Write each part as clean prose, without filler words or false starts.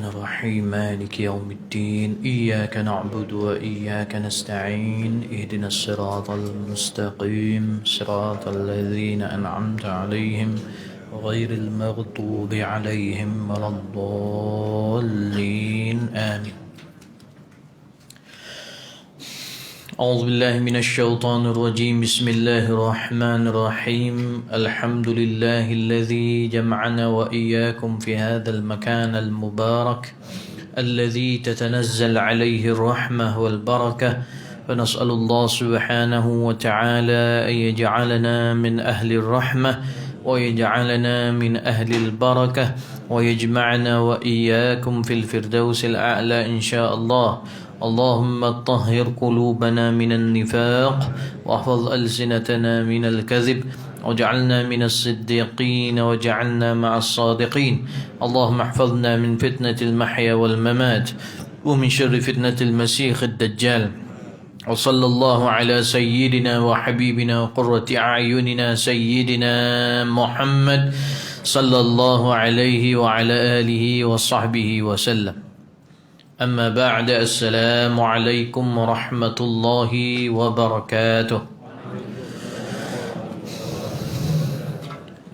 الرحيم مالك يوم الدين إياك نعبد وإياك نستعين اهدنا الصراط المستقيم صراط الذين أنعمت عليهم غير المغضوب عليهم ولا الضالين آمين. أعوذ بالله من الشيطان الرجيم. بسم الله الرحمن الرحيم. الحمد لله الذي جمعنا وإياكم في هذا المكان المبارك الذي تتنزل عليه الرحمة والبركة، فنسأل الله سبحانه وتعالى أن يجعلنا من أهل الرحمة ويجعلنا من أهل البركة ويجمعنا وإياكم في الفردوس الأعلى إن شاء الله. اللهم طهر قلوبنا من النفاق واحفظ ألسنتنا من الكذب واجعلنا من الصديقين واجعلنا مع الصادقين. اللهم احفظنا من فتنة المحيا والممات ومن شر فتنة المسيح الدجال. وصلى الله على سيدنا وحبيبنا وقرة أعيننا سيدنا محمد صلى الله عليه وعلى آله وصحبه وسلم. أما بعد، السلام عليكم ورحمة الله وبركاته.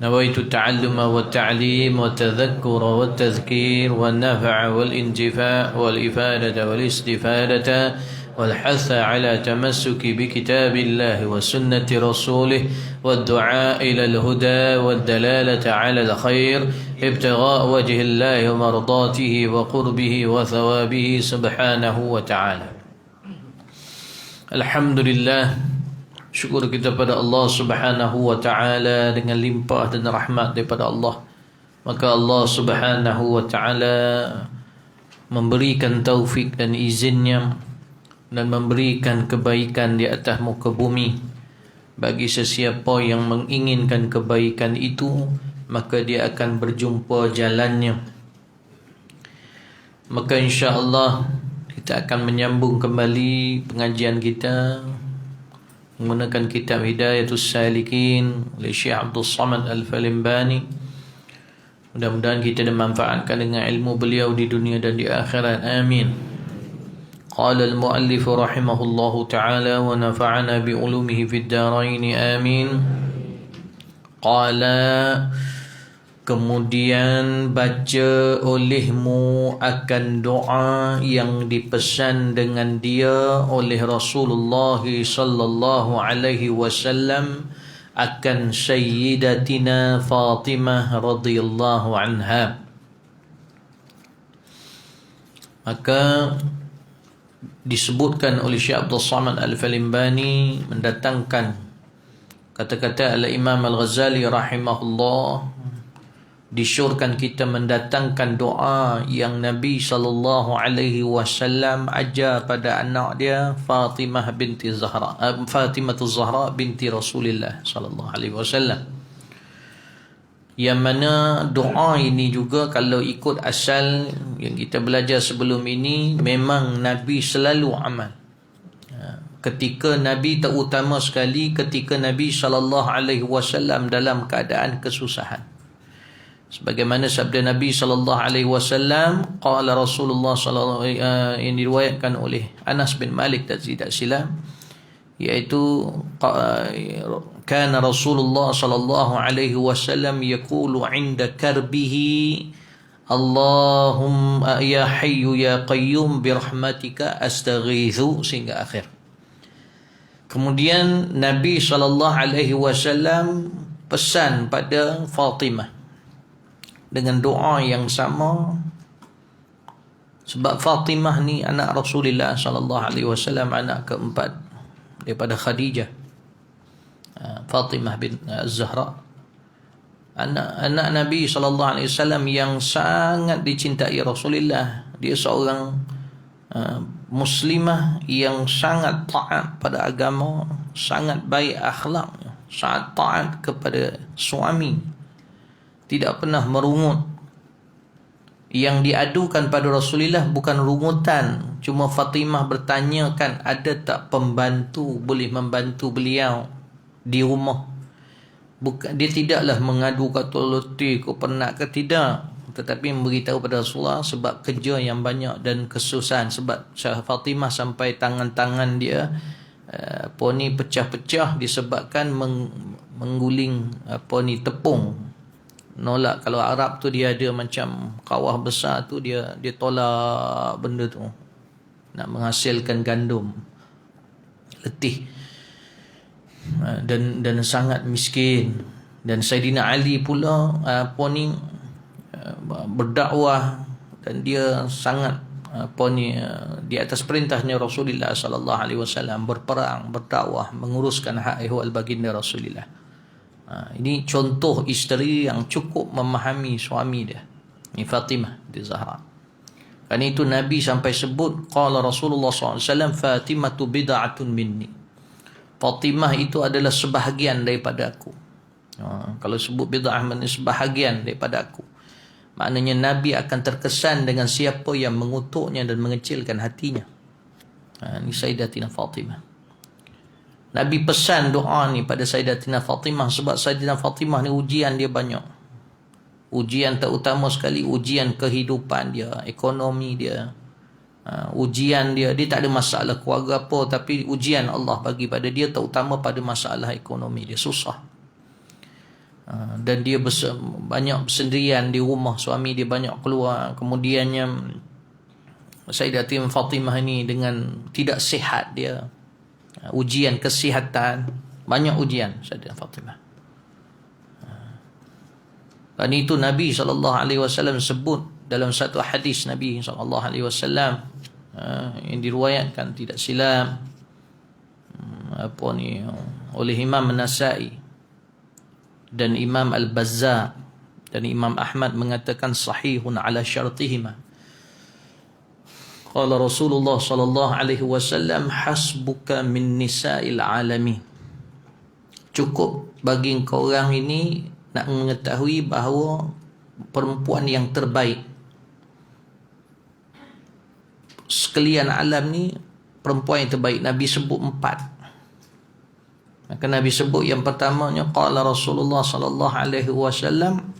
نويت التعلم والتعليم والتذكر والتذكير والنفع والانتفاع والإفادة والاستفادة والحث على تمسك بكتاب الله وسنة رسوله والدعاء إلى الهدى والدلالة على الخير ابتغاء وجه الله ومرضاته وقربه وثوابه سبحانه وتعالى. Alhamdulillah, syukur kita pada Allah Subhanahu wa taala dengan limpah dan rahmat daripada Allah. Maka Allah Subhanahu wa taala memberikan taufik dan izinnya dan memberikan kebaikan di atas muka bumi. Bagi sesiapa yang menginginkan kebaikan itu, maka dia akan berjumpa jalannya. Maka insya-Allah kita akan menyambung kembali pengajian kita menggunakan kitab Hidayatus Salikin oleh Syekh Abdul Samad Al-Falimbani. Mudah-mudahan kita dimanfaatkan dengan ilmu beliau di dunia dan di akhirat. Amin. قال المؤلف رحمه الله تعالى ونفعنا بعلومه في الدارين آمين. قال, kemudian baca olehmu akan doa yang dipesan dengan dia oleh Rasulullah sallallahu alaihi wasallam akan Sayyidatina Fatimah radhiyallahu anha. Maka disebutkan oleh Syekh Abdul Samad Al-Falimbani mendatangkan kata-kata Al-Imam Al-Ghazali rahimahullah, disyurkan kita mendatangkan doa yang Nabi sallallahu alaihi wasallam ajar pada anak dia Fatimah binti Zahra, Fatimah Zahra binti Rasulullah sallallahu alaihi wasallam. Yang mana doa ini juga kalau ikut asal yang kita belajar sebelum ini, memang Nabi selalu amal. Ketika Nabi, terutama sekali ketika Nabi sallallahu alaihi wasallam dalam keadaan kesusahan. Sebagaimana sabda Nabi sallallahu alaihi wasallam, qala Rasulullah sallallahu yang diriwayatkan oleh Anas bin Malik dan tidak silap, iaitu kana Rasulullah sallallahu alaihi wasallam yaqulu 'inda karbihi Allahumma ya hayyu ya qayyum birahmatika astaghithu, sehingga akhir. Kemudian Nabi sallallahu alaihi wasallam pesan pada Fatimah dengan doa yang sama, sebab Fatimah ni anak Rasulullah sallallahu alaihi wasallam, anak keempat daripada Khadijah. Fatimah bin Zahra, anak Nabi sallallahu alaihi wasallam yang sangat dicintai Rasulullah. Dia seorang muslimah yang sangat taat pada agama, sangat baik akhlaknya, sangat taat kepada suami, tidak pernah merungut. Yang diadukan pada Rasulullah bukan rungutan, cuma Fatimah bertanyakan ada tak pembantu boleh membantu beliau di rumah. Bukan, dia tidaklah mengadu kata letih, kau penat ke tidak, tetapi memberitahu pada Rasulullah sebab kerja yang banyak dan kesusahan. Sebab Fatimah sampai tangan-tangan dia pecah-pecah disebabkan mengguling tepung. Nolak, kalau Arab tu dia ada macam kawah besar tu, dia tolak benda tu nak menghasilkan gandum, letih, dan sangat miskin. Dan Saidina Ali pula berdakwah, dan dia sangat di atas perintahnya Rasulullah sallallahu alaihi wasallam berperang, berdakwah, menguruskan hak ehwal baginda Rasulullah. Ini contoh isteri yang cukup memahami suami dia. Ini Fatimah binti Zahra. Kerana itu Nabi sampai sebut, qala Rasulullah SAW, Fatimatu bid'atun minni. Fatimah itu adalah sebahagian daripada aku. Kalau sebut bid'ah, maknanya sebahagian daripada aku. Maknanya Nabi akan terkesan dengan siapa yang mengutuknya dan mengecilkan hatinya. Ini Sayyidatina Fatimah. Nabi pesan doa ni pada Sayyidatina Fatimah, sebab Sayyidatina Fatimah ni ujian dia banyak. Ujian terutama sekali ujian kehidupan dia, ekonomi dia. Ujian dia tak ada masalah keluarga apa, tapi ujian Allah bagi pada dia terutama pada masalah ekonomi dia, susah. Dan dia banyak bersendirian di rumah, suami dia banyak keluar. Kemudiannya Sayyidatina Fatimah ni dengan tidak sihat dia, ujian kesihatan, banyak ujian Sayyidatina Fatimah. Dan itu Nabi SAW sebut dalam satu hadis Nabi SAW yang diriwayatkan tidak silap oleh Imam An-Nasa'i dan Imam Al-Bazzar dan Imam Ahmad, mengatakan sahihun ala syartihima. Qala Rasulullah sallallahu alaihi wasallam, hasbuka min nisa'il alamin. Cukup bagi engkau orang ini nak mengetahui bahawa perempuan yang terbaik sekalian alam ni, perempuan yang terbaik. Nabi sebut 4. Maka Nabi sebut yang pertamanya, qala Rasulullah sallallahu alaihi wasallam,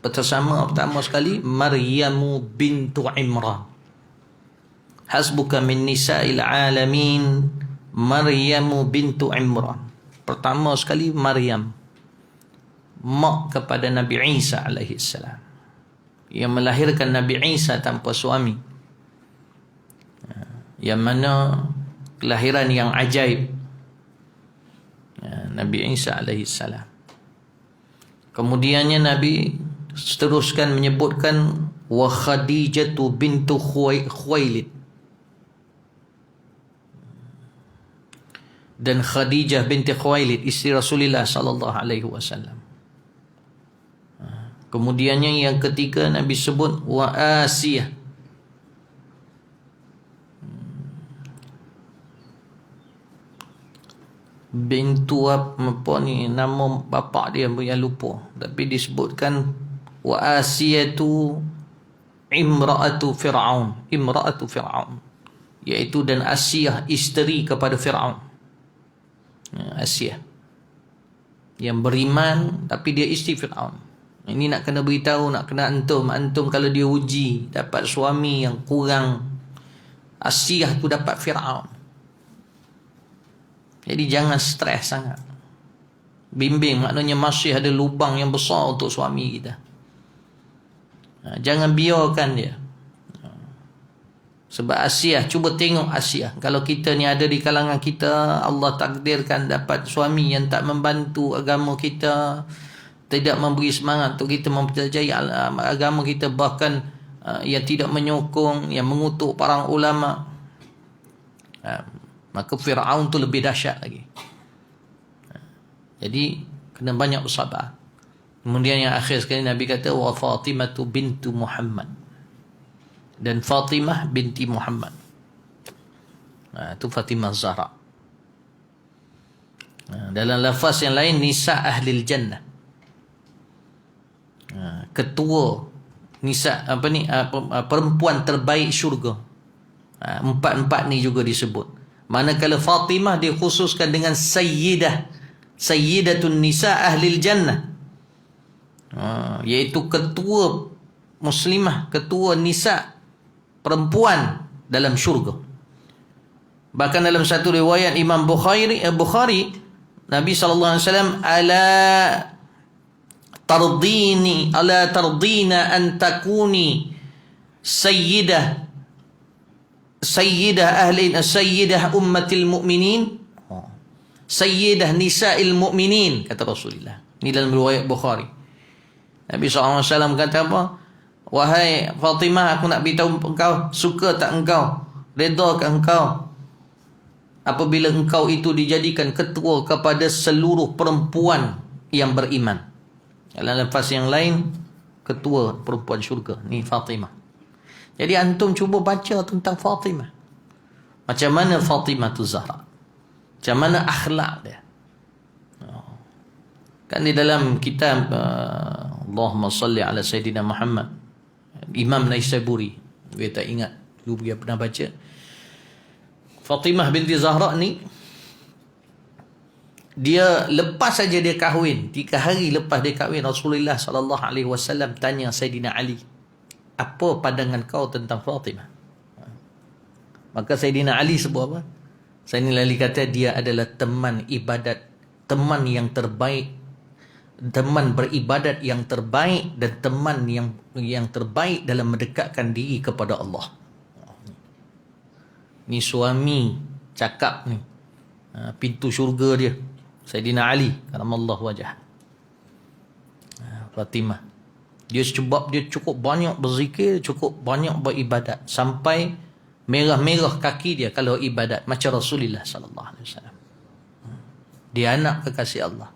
pertama sekali Maryamu bintu Imran. Hasbuka min nisa'il alamin Maryamu bintu Imran. Pertama sekali Maryam, mak kepada Nabi Isa alaihi salam, yang melahirkan Nabi Isa tanpa suami, yang mana kelahiran yang ajaib, Nabi Isa alaihi salam. Kemudiannya Nabi seteruskan menyebutkan wa Khadijatu bintu Khuwailid, dan Khadijah binti Khuwailid, isteri Rasulullah sallallahu alaihi wasallam. Kemudiannya yang ketiga Nabi sebut wa Asiyah, bintu apa ni, nama bapa dia yang lupa, tapi disebutkan wa Asiyatu imra'atu Fir'aun, iaitu dan Asiyah isteri kepada Fir'aun. Asiyah yang beriman tapi dia isteri Fir'aun. Ini nak kena beritahu, nak kena antum kalau dia uji dapat suami yang kurang, Asiyah tu dapat Fir'aun. Jadi jangan stres sangat, bimbing, maknanya masih ada lubang yang besar untuk suami kita. Jangan biarkan dia. Sebab Asiyah, cuba tengok Asiyah, kalau kita ni ada di kalangan kita, Allah takdirkan dapat suami yang tak membantu agama kita, tidak memberi semangat untuk kita mempelajari agama kita, bahkan yang tidak menyokong, yang mengutuk para ulama, maka Fir'aun tu lebih dahsyat lagi. Jadi kena banyak bersabar. Kemudian yang akhir sekali Nabi kata wa Fatimatu bintu Muhammad, dan Fatimah binti Muhammad. Itu Fatimah Zahra. Dalam lafaz yang lain nisa ahlil jannah, ketua nisa perempuan terbaik syurga. Empat ni juga disebut. Manakala Fatimah dikhususkan dengan sayyidatun nisa ahlil jannah, iaitu ketua muslimah, ketua nisa perempuan dalam syurga. Bahkan dalam satu riwayat Imam Bukhari, Nabi SAW, ala tardina an takuni sayyidah ummatil mu'minin, sayyidah nisa'il mu'minin, kata Rasulullah. Ini dalam riwayat Bukhari. Nabi SAW kata apa? Wahai Fatimah, aku nak beritahu engkau, suka tak engkau, redha tak engkau apabila engkau itu dijadikan ketua kepada seluruh perempuan yang beriman. Dalam lafaz yang lain, ketua perempuan syurga. Ni Fatimah. Jadi antum cuba baca tentang Fatimah. Macam mana Fatimah tu Zahra, macam mana akhlak dia. Kan di dalam kitab Allahumma salli ala Sayyidina Muhammad, Imam Naisaburi, dia tak ingat dulu dia pernah baca, Fatimah binti Zahra ni, dia lepas saja dia kahwin, 3 hari lepas dia kahwin, Rasulullah SAW tanya Sayyidina Ali, apa pandangan kau tentang Fatimah? Maka Sayyidina Ali sebut apa? Sayyidina Ali kata dia adalah teman ibadat, teman yang terbaik, teman beribadat yang terbaik, dan teman yang terbaik dalam mendekatkan diri kepada Allah. Ni suami cakap ni, pintu syurga dia Sayyidina Ali karamallahu wajah. Fatimah, dia sebab dia cukup banyak berzikir, cukup banyak beribadat, sampai merah-merah kaki dia kalau ibadat, macam Rasulullah sallallahu alaihi wasallam. Dia anak kekasih Allah.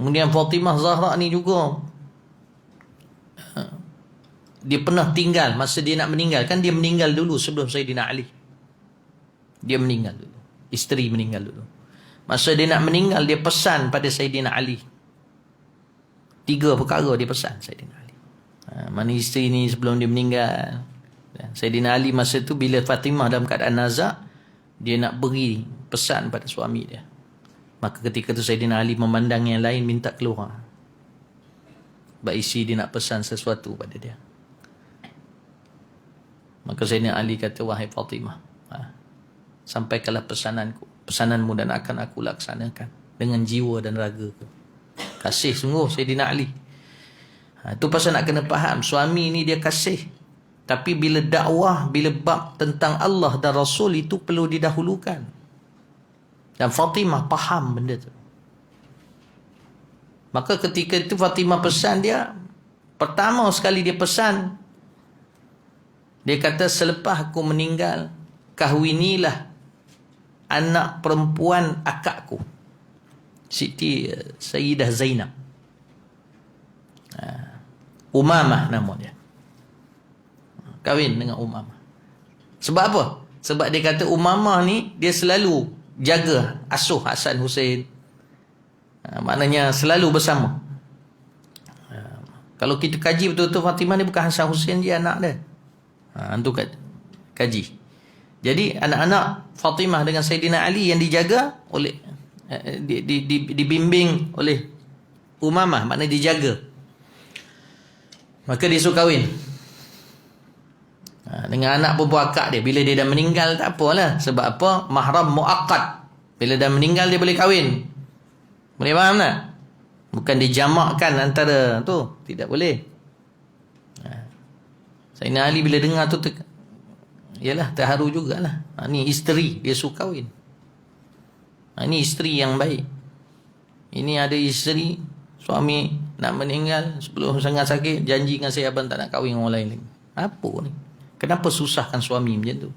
Kemudian Fatimah Zahra ni juga, dia pernah tinggal masa dia nak meninggal. Kan dia meninggal dulu sebelum Sayyidina Ali. Dia meninggal dulu, isteri meninggal dulu. Masa dia nak meninggal, dia pesan pada Sayyidina Ali 3 perkara dia pesan Sayyidina Ali. Mana isteri ni sebelum dia meninggal. Sayyidina Ali masa tu bila Fatimah dalam keadaan nazak, dia nak beri pesan pada suami dia. Maka ketika tu Sayyidina Ali memandang yang lain, minta keluar. Sebab isi dia nak pesan sesuatu pada dia. Maka Sayyidina Ali kata, wahai Fatimah, sampaikanlah pesananmu dan akan aku laksanakan dengan jiwa dan ragaku. Kasih sungguh Sayyidina Ali. Itu pasal nak kena faham, suami ni dia kasih. Tapi bila dakwah, bila bab tentang Allah dan Rasul, itu perlu didahulukan. Dan Fatimah faham benda tu. Maka ketika itu Fatimah pesan dia, pertama sekali dia pesan, dia kata, selepas aku meninggal, kahwinilah anak perempuan akakku, Siti Sayyidah Zainab. Umamah nama dia. Kahwin dengan Umamah. Sebab apa? Sebab dia kata Umamah ni, dia selalu jaga asuh Hasan Hussein. Maknanya selalu bersama. Kalau kita kaji betul-betul, Fatimah ni bukan Hasan Hussein je anak dia. Itu kaji. Jadi anak-anak Fatimah dengan Sayyidina Ali yang dijaga oleh dibimbing oleh Umamah, maknanya dijaga. Maka dia suruh kahwin dengan anak perempuan akak dia. Bila dia dah meninggal tak apalah. Sebab apa? Mahram muakkad. Bila dah meninggal dia boleh kahwin. Boleh faham tak? Bukan dijamakkan antara tu. Tidak boleh. Sayyidina Ali bila dengar tu yalah, terharu jugalah. Ni isteri dia suruh kahwin. Ini isteri yang baik. Ini ada isteri, suami nak meninggal, sebelum sangat sakit, janji dengan saya, abang tak nak kahwin dengan orang lain lagi. Apa ni? Kenapa susahkan suami macam tu?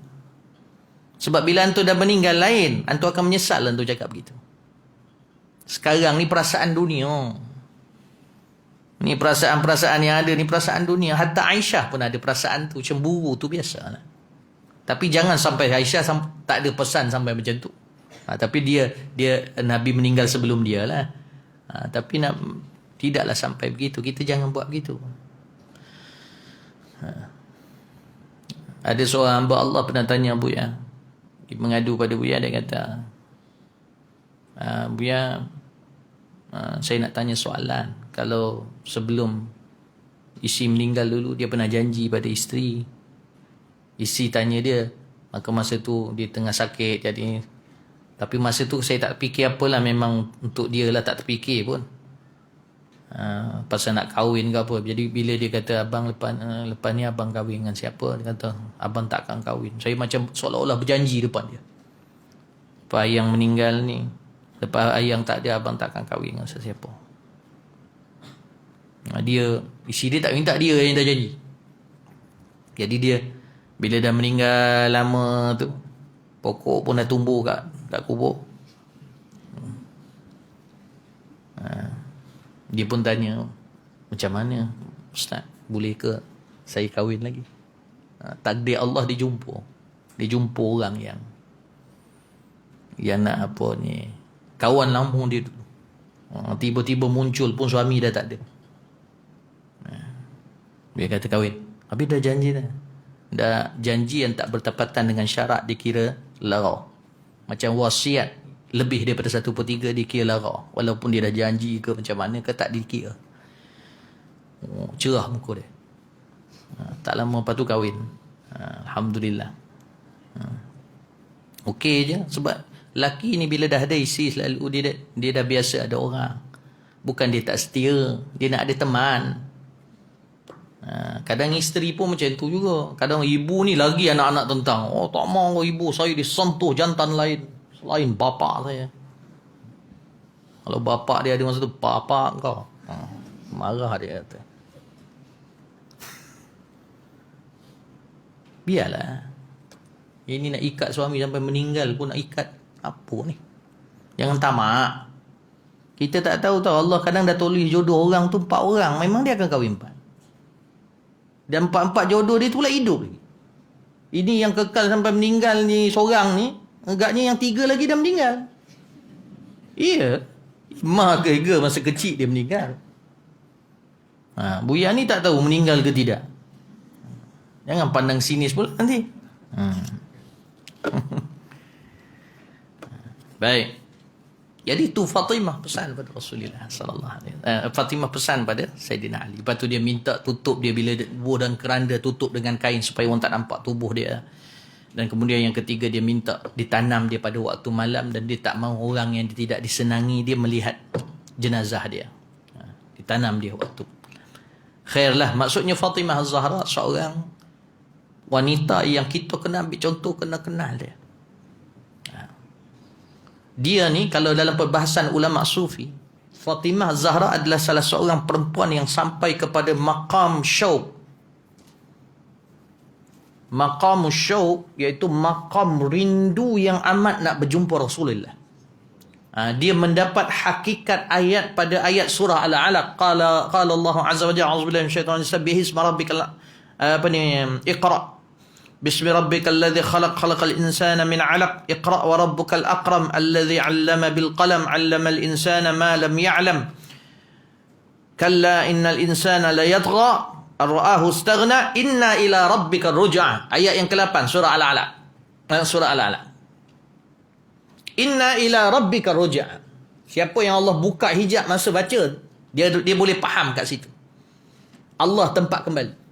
Sebab bila antu dah meninggal lain, antu akan menyesal antu cakap begitu. Sekarang ni perasaan dunia. Ni perasaan-perasaan yang ada ni perasaan dunia. Hatta Aisyah pun ada perasaan tu, cemburu tu biasalah. Tapi jangan sampai Aisyah tak ada pesan sampai macam tu. Tapi dia Nabi meninggal sebelum dia lah. Tapi tidaklah sampai begitu. Kita jangan buat begitu. Ada seorang hamba Allah pernah tanya Buya, dia mengadu pada Buya, dia kata, Buya, saya nak tanya soalan. Kalau sebelum Isteri meninggal dulu, dia pernah janji pada isteri. Isteri tanya dia, maka masa tu dia tengah sakit jadi. Tapi masa tu saya tak fikir apalah, memang untuk dia lah, tak terfikir pun. Pasal nak kahwin ke apa. Jadi bila dia kata abang lepas ni abang kahwin dengan siapa, dia kata abang tak akan kahwin. Saya macam seolah-olah berjanji depan dia, lepas ayang meninggal ni, lepas ayang tak ada, abang tak akan kahwin dengan sesiapa. Dia, isteri dia tak minta, dia yang dah janji. Jadi dia bila dah meninggal lama tu, pokok pun dah tumbuh kat kubur. Dia pun tanya, macam mana Ustaz, boleh ke saya kahwin lagi? Takdir Allah dia jumpa orang yang nak apa ni, kawan lama dia dulu. Tiba-tiba muncul pun suami dah tak ada. Dia kata kahwin. Habis dah janji dah. Dah janji yang tak bertepatan dengan syarat dikira lara. Macam wasiat lebih daripada 1/3 dikira lara. Walaupun dia dah janji ke macam mana ke, tak dikira. Cerah muka dia. Tak lama lepas tu kahwin. Alhamdulillah. Okey je. Sebab lelaki ni bila dah ada isteri, selalu dia dah biasa ada orang. Bukan dia tak setia, dia nak ada teman. Kadang isteri pun macam tu juga. Kadang ibu ni lagi anak-anak tentang, oh tak mau ibu saya disentuh jantan lain selain bapa saya. Kalau bapa dia ada masa tu, bapa kau, marah dia kata. Biarlah. Ini nak ikat suami sampai meninggal pun nak ikat. Apa ni? Jangan tamak. Kita tak tahu Allah kadang dah tulis jodoh orang tu 4 orang, memang dia akan kahwin 4. Dan 4 jodoh dia tu pula hidup lagi. Ini yang kekal sampai meninggal ni seorang ni, agaknya yang 3 lagi dah meninggal. Iya. Mak ke masa kecil dia meninggal. Buya ni tak tahu meninggal ke tidak. Jangan pandang sinis pula nanti. Baik. Jadi tu Fatimah pesan pada Rasulullah sallallahu alaihi wasallam. Fatimah pesan pada Saidina Ali. Lepas tu dia minta tutup dia bila buah dan keranda, tutup dengan kain supaya orang tak nampak tubuh dia. Dan kemudian yang ketiga, dia minta ditanam dia pada waktu malam, dan dia tak mahu orang yang tidak disenangi dia melihat jenazah dia. Ditanam dia waktu. Khairlah. Maksudnya Fatimah Az-Zahra seorang wanita yang kita kena ambil contoh, kena kenal dia. Dia ni kalau dalam perbahasan ulama sufi, Fatimah Zahra adalah salah seorang perempuan yang sampai kepada maqam syauq. Maqam syauq iaitu maqam rindu yang amat nak berjumpa Rasulullah. Dia mendapat hakikat ayat pada ayat surah Al-Alaq. Qala Allah Azza wa Jalla, a'udzubillahi minasyaitonir rajim, bihismi rabbikal Iqra. بسم ربك الذي خلق الإنسان من علق اقرأ وربك الأكرم الذي علم بالقلم علم الإنسان ما لم يعلم كلا إن الإنسان ليطغى أن رآه استغنى إنا إلى ربك الرجعى. Ayat yang ke-8 surah Al-Alaq. Surah Al-Alaq. Inna ila rabbika ruj'a. Siapa yang Allah buka hijab masa baca, dia boleh faham kat situ. Allah tempat kembali.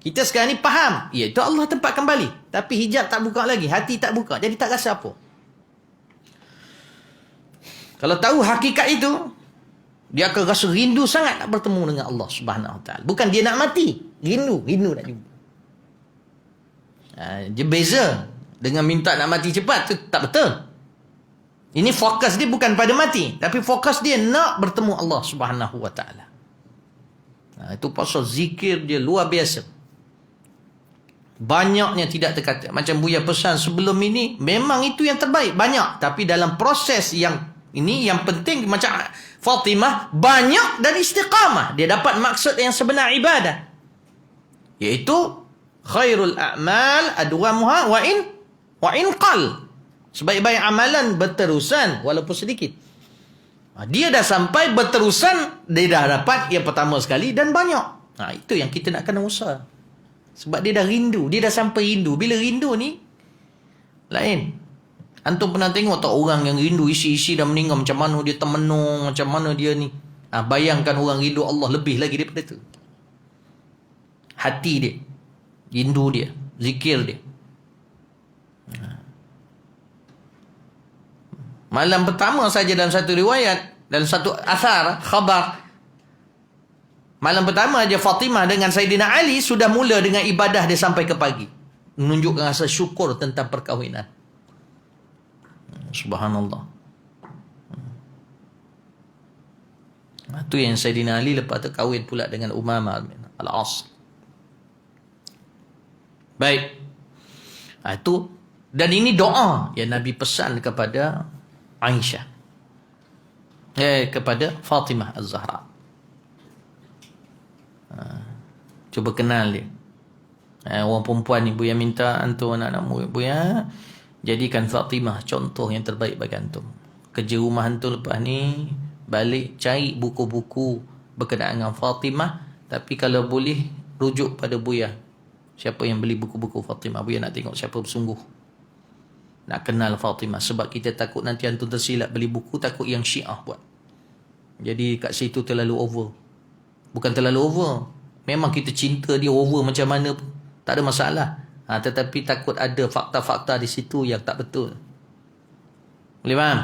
Kita sekarang ni faham, iaitu Allah tempat kembali. Tapi hijab tak buka lagi, hati tak buka, jadi tak rasa apa. Kalau tahu hakikat itu, dia akan rasa rindu sangat nak bertemu dengan Allah Subhanahu Wa Taala. Bukan dia nak mati, rindu nak jumpa. Dia beza dengan minta nak mati cepat, tu tak betul. Ini fokus dia bukan pada mati, tapi fokus dia nak bertemu Allah Subhanahu Wa Taala. Itu pasal zikir dia luar biasa. Banyaknya tidak terkata. Macam Buya pesan sebelum ini, memang itu yang terbaik, banyak. Tapi dalam proses yang ini, yang penting macam Fatimah, banyak dan istiqamah. Dia dapat maksud yang sebenar ibadah, iaitu khairul a'mal adwamuha wa in qal. Sebaik-baik amalan berterusan walaupun sedikit. Dia dah sampai berterusan, dia dah dapat yang pertama sekali dan banyak. Itu yang kita nak kena usaha. Sebab dia dah rindu, dia dah sampai rindu. Bila rindu ni lain. Antum pernah tengok tak orang yang rindu isi-isi dah meninggal, macam mana dia termenung, macam mana dia ni. Bayangkan orang rindu Allah lebih lagi daripada tu. Hati dia, rindu dia, zikir dia. Malam pertama saja dalam satu riwayat, dalam satu asar, khabar, malam pertama aja Fatimah dengan Sayyidina Ali sudah mula dengan ibadah dia sampai ke pagi. Menunjukkan rasa syukur tentang perkahwinan. Subhanallah. Itu yang Sayyidina Ali lepas tu kahwin pula dengan Umamah Al-As. Baik. Itu. Dan ini doa yang Nabi pesan kepada Aisyah. Kepada Fatimah Az-Zahra. Cuba kenal dia. Orang perempuan ni, Buya minta antum anak-anak Buya jadikan Fatimah contoh yang terbaik bagi antum. Kerja rumah antum lepas ni, balik cari buku-buku berkenaan dengan Fatimah. Tapi kalau boleh, rujuk pada Buya. Siapa yang beli buku-buku Fatimah? Buya nak tengok siapa bersungguh nak kenal Fatimah. Sebab kita takut nanti antum tersilap beli buku, takut yang Syiah buat. Jadi kat situ terlalu over. Bukan terlalu over, memang kita cinta dia over macam mana pun, tak ada masalah. Tetapi takut ada fakta-fakta di situ yang tak betul. Boleh faham?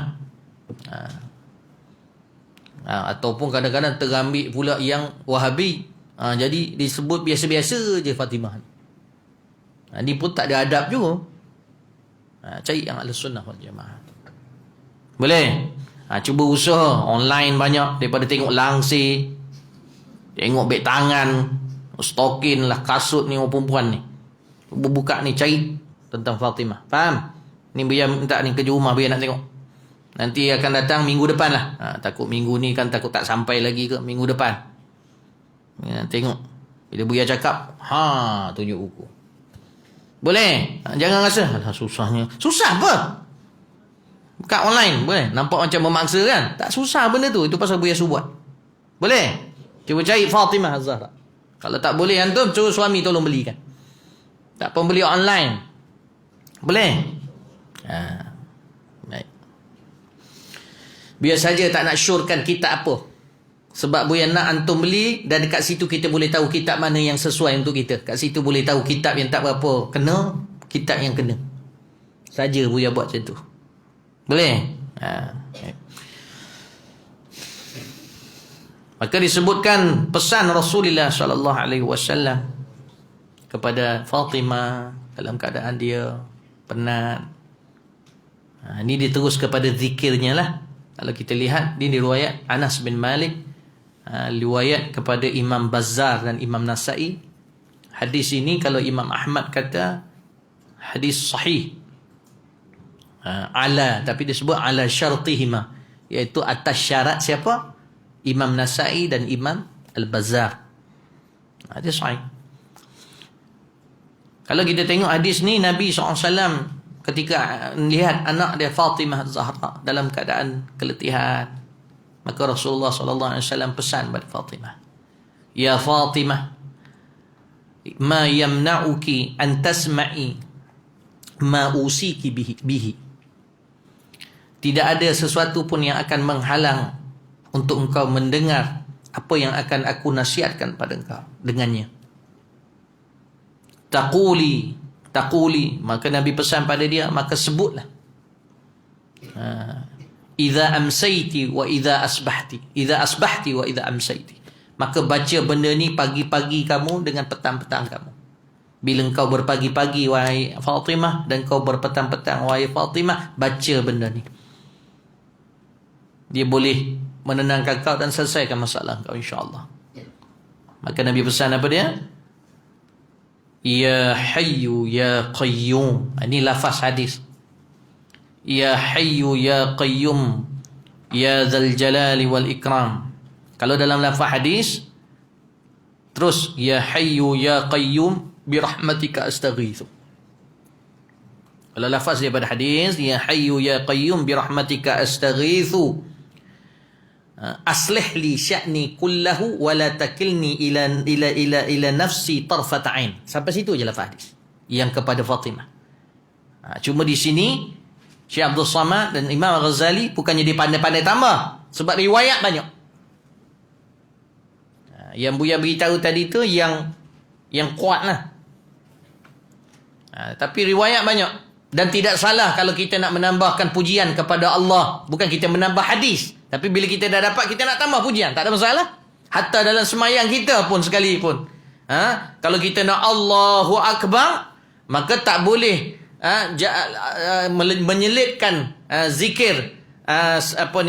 Ataupun kadang-kadang terambil pula yang Wahabi. Jadi disebut biasa-biasa je Fatimah. Ni pun tak ada adab juga. Cari yang Ahlus Sunnah wal Jamaah. Boleh? Cuba usaha online banyak daripada tengok langsir, tengok beg tangan, stokin lah, kasut ni orang perempuan ni. Cuba buka ni, cari tentang Fatimah. Faham? Ni Buya minta ni kerja rumah, Buya nak tengok. Nanti akan datang minggu depan lah. Takut minggu ni kan takut tak sampai lagi ke minggu depan. Tengok. Bila Buya cakap, tunjuk buku. Boleh? Jangan rasa, alah susahnya. Susah apa? Buka online, boleh? Nampak macam memaksa kan? Tak susah benda tu. Itu pasal Buya suruh buat. Boleh? Cuba cari Fatimah Az-Zahra. Kalau tak boleh antum, suruh suami tolong belikan. Tak pun beli online. Boleh? Baik. Biar saja tak nak syorkan kitab apa. Sebab Buya nak antum beli, dan dekat situ kita boleh tahu kitab mana yang sesuai untuk kita. Kat situ boleh tahu kitab yang tak berapa kena, kitab yang kena. Saja Buya buat macam tu. Boleh? Maka disebutkan pesan Rasulullah SAW kepada Fatimah dalam keadaan dia penat. Ini diterus kepada zikirnya lah. Kalau kita lihat, ini riwayat Anas bin Malik, riwayat kepada Imam Bazzar dan Imam Nasai. Hadis ini kalau Imam Ahmad kata hadis sahih, tapi disebut ala syartihima, iaitu atas syarat siapa? Imam Nasai dan Imam Al-Bazzar. Hadis sahih. Kalau kita tengok hadis ni, Nabi SAW ketika lihat anak dia Fatimah Az-Zahra dalam keadaan keletihan, maka Rasulullah SAW pesan kepada Fatimah, ya Fatimah, ma yamna'uki an tasma'i ma usiki bihi. Tidak ada sesuatu pun yang akan menghalang untuk engkau mendengar apa yang akan aku nasihatkan pada engkau dengannya. Taquli, maka Nabi pesan pada dia, maka sebutlah. Idza amsayti wa idza asbahti. Idza asbahti wa idza amsayti. Maka baca benda ni pagi-pagi kamu dengan petang-petang kamu. Bila engkau berpagi-pagi wahai Fatimah, dan kau berpetang-petang wahai Fatimah, baca benda ni. Dia boleh menenangkan kau dan selesaikan masalah kau, insya-Allah. Maka Nabi pesan apa dia? Ya Hayyu Ya Qayyum. Ini lafaz hadis. Ya Hayyu Ya Qayyum Ya Dzal Jalali wal Ikram. Kalau dalam lafaz hadis terus Ya Hayyu Ya Qayyum bi rahmatika astaghitsu. Kalau lafaz daripada hadis Ya Hayyu Ya Qayyum bi rahmatika astaghitsu, aslih li sya'ni kullahu wa la takilni ila nafsi tarfat ain. Sampai situ je lafaz hadis yang kepada Fatimah. Cuma di sini Syekh Abdul Samad dan Imam Al-Ghazali bukannya dia pandai-pandai tambah, sebab riwayat banyak. Yang Buya beritahu tadi tu yang kuat lah. Tapi riwayat banyak. Dan tidak salah kalau kita nak menambahkan pujian kepada Allah. Bukan kita menambah hadis. Tapi bila kita dah dapat, kita nak tambah pujian. Tak ada masalah. Hatta dalam semayang kita pun sekalipun. Kalau kita nak Allahu Akbar, maka tak boleh menyelitkan zikir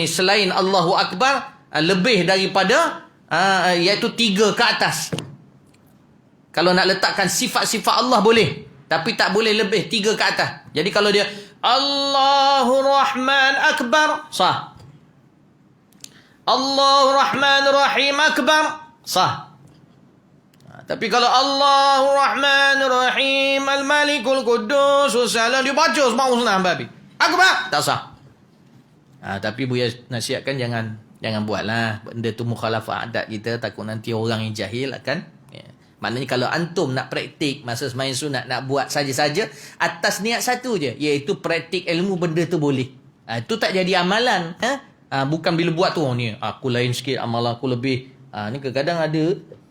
selain Allahu Akbar lebih daripada iaitu 3 ke atas. Kalau nak letakkan sifat-sifat Allah boleh, tapi tak boleh lebih 3 ke atas. Jadi kalau dia Allahu Rahman Akbar, sah. Allahu Rahman Rahim Akbar, sah. Tapi kalau Allahu Rahman Rahim Al-Malikul Quddus Salam, dia baca semua senang babi. Akbar, tak sah. Tapi Buya nasihatkan jangan buatlah. Benda tu mukhalafah adat kita, takut nanti orang yang jahil akan. Maknanya kalau antum nak praktik masa semain sunat, nak buat saja-saja atas niat satu je, iaitu praktik ilmu, benda tu boleh. Itu tak jadi amalan. Bukan bila buat tu, ni aku lain sikit, amalan aku lebih. Ni kadang-kadang ada.